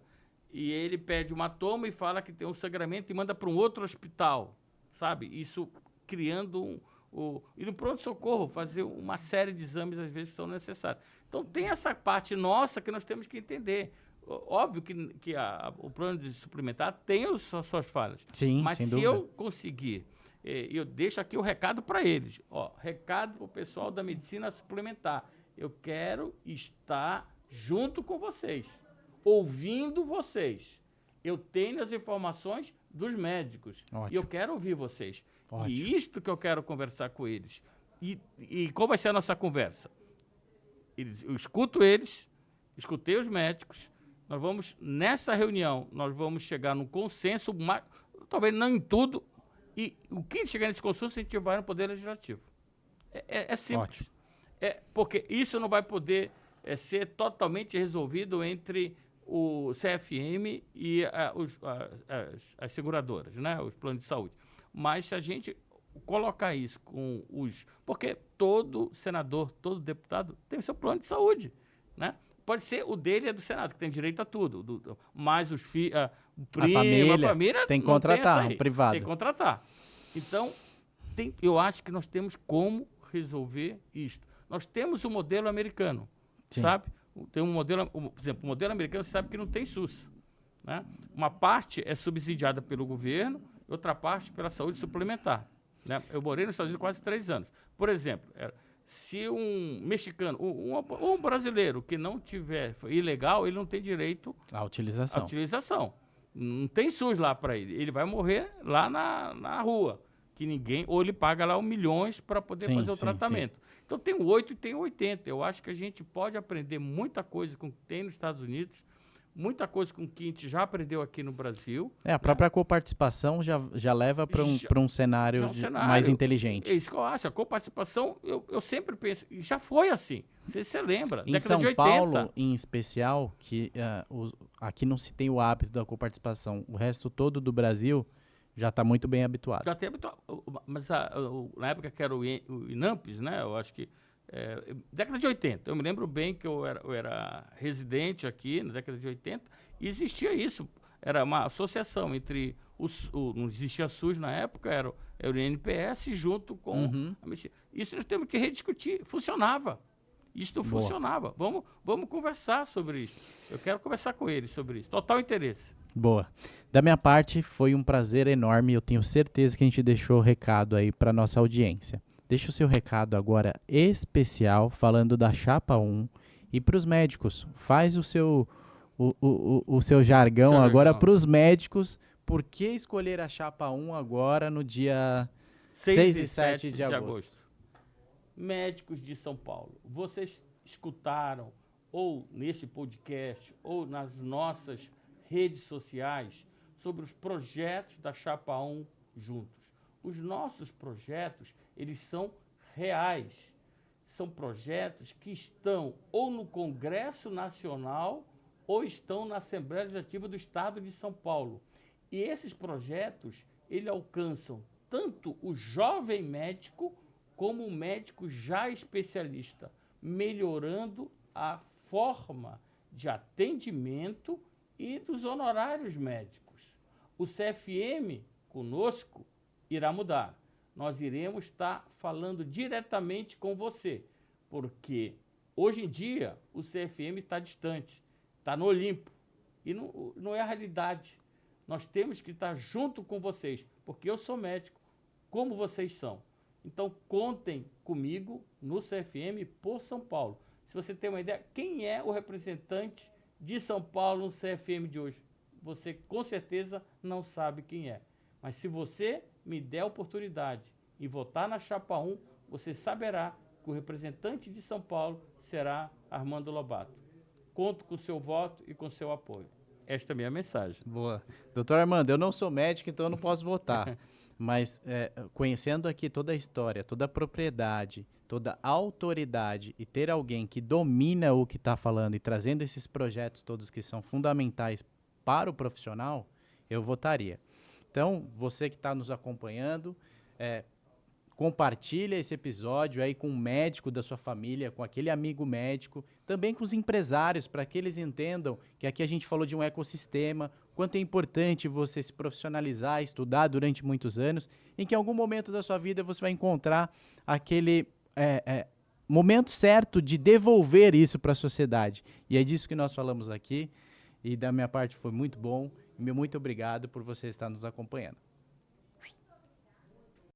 e ele pede uma toma e fala que tem um sangramento e manda para um outro hospital, sabe? Isso criando e no pronto-socorro fazer uma série de exames, às vezes, que são necessários. Então, tem essa parte nossa que nós temos que entender. Óbvio que o plano de suplementar tem as suas falhas. Sim, mas sem se dúvida. eu conseguir, eu deixo aqui o recado para eles. Recado para o pessoal da medicina suplementar. Eu quero estar junto com vocês, ouvindo vocês. Eu tenho as informações dos médicos. Ótimo. E eu quero ouvir vocês. Ótimo. E isto que eu quero conversar com eles. E qual vai ser a nossa conversa? Eu escuto eles, escutei os médicos. Nós vamos, nessa reunião, nós vamos chegar num consenso, talvez não em tudo. E o que chegar nesse consenso, a gente vai no Poder Legislativo. É simples. Ótimo. Porque isso não vai poder ser totalmente resolvido entre o CFM e as seguradoras, né? Os planos de saúde. Mas se a gente colocar isso com os... Porque todo senador, todo deputado tem o seu plano de saúde, né? Pode ser o dele, é do Senado, que tem direito a tudo. Mas os filhos, o primo, a família... Tem que contratar, um privado. Tem que contratar. Então, eu acho que nós temos como resolver isto. Nós temos o modelo americano, Sim. sabe? Tem um modelo, por exemplo, o modelo americano, você sabe que não tem SUS, né? Uma parte é subsidiada pelo governo, outra parte pela saúde suplementar, né? Eu morei nos Estados Unidos quase 3 anos. Por exemplo, se um mexicano, um brasileiro que não tiver ilegal, ele não tem direito à utilização. Não tem SUS lá para ele. Ele vai morrer lá na rua, que ninguém, ou ele paga lá milhões para poder fazer o tratamento. Sim. Então tem o 8 e tem o 80. Eu acho que a gente pode aprender muita coisa com o que tem nos Estados Unidos, muita coisa com o que a gente já aprendeu aqui no Brasil. A própria coparticipação já leva para um cenário mais inteligente. É isso que eu acho. A coparticipação, eu sempre penso, e já foi assim. Você lembra? Em São Paulo, em especial, que aqui não se tem o hábito da coparticipação. O resto todo do Brasil já está muito bem habituado. Já está habituado. Mas na época que era o INAMPS, né? Eu acho que década de 80. Eu me lembro bem que eu era residente aqui na década de 80 e existia isso. Era uma associação entre não existia SUS na época, era o INPS junto com a medicina. Isso nós temos que rediscutir. Funcionava. Isso funcionava. Vamos conversar sobre isso. Eu quero conversar com eles sobre isso. Total interesse. Boa. Da minha parte, foi um prazer enorme. Eu tenho certeza que a gente deixou o recado aí para nossa audiência. Deixa o seu recado agora especial, falando da Chapa 1. E para os médicos, faz o seu jargão agora para os médicos. Por que escolher a Chapa 1 agora no dia 6 e 7 de agosto? Médicos de São Paulo, vocês escutaram, ou neste podcast, ou nas nossas redes sociais, sobre os projetos da Chapa 1 juntos. Os nossos projetos, eles são reais. São projetos que estão ou no Congresso Nacional ou estão na Assembleia Legislativa do Estado de São Paulo. E esses projetos, eles alcançam tanto o jovem médico como o médico já especialista, melhorando a forma de atendimento e dos honorários médicos. O CFM, conosco, irá mudar. Nós iremos estar falando diretamente com você, porque hoje em dia o CFM está distante, está no Olimpo, e não é a realidade. Nós temos que estar junto com vocês, porque eu sou médico, como vocês são. Então, contem comigo no CFM por São Paulo. Se você tem uma ideia, quem é o representante de São Paulo no CFM de hoje? Você com certeza não sabe quem é. Mas se você me der a oportunidade e votar na chapa 1, você saberá que o representante de São Paulo será Armando Lobato. Conto com o seu voto e com o seu apoio. Esta é a minha mensagem. Boa. Doutor Armando, eu não sou médico, então eu não posso votar. Mas conhecendo aqui toda a história, toda a propriedade, toda a autoridade e ter alguém que domina o que está falando e trazendo esses projetos todos que são fundamentais para o profissional, eu votaria. Então, você que está nos acompanhando, compartilha esse episódio aí com um médico da sua família, com aquele amigo médico, também com os empresários, para que eles entendam que aqui a gente falou de um ecossistema, quanto é importante você se profissionalizar, estudar durante muitos anos, em que em algum momento da sua vida você vai encontrar aquele momento certo de devolver isso para a sociedade. E é disso que nós falamos aqui, e da minha parte foi muito bom, e muito obrigado por você estar nos acompanhando.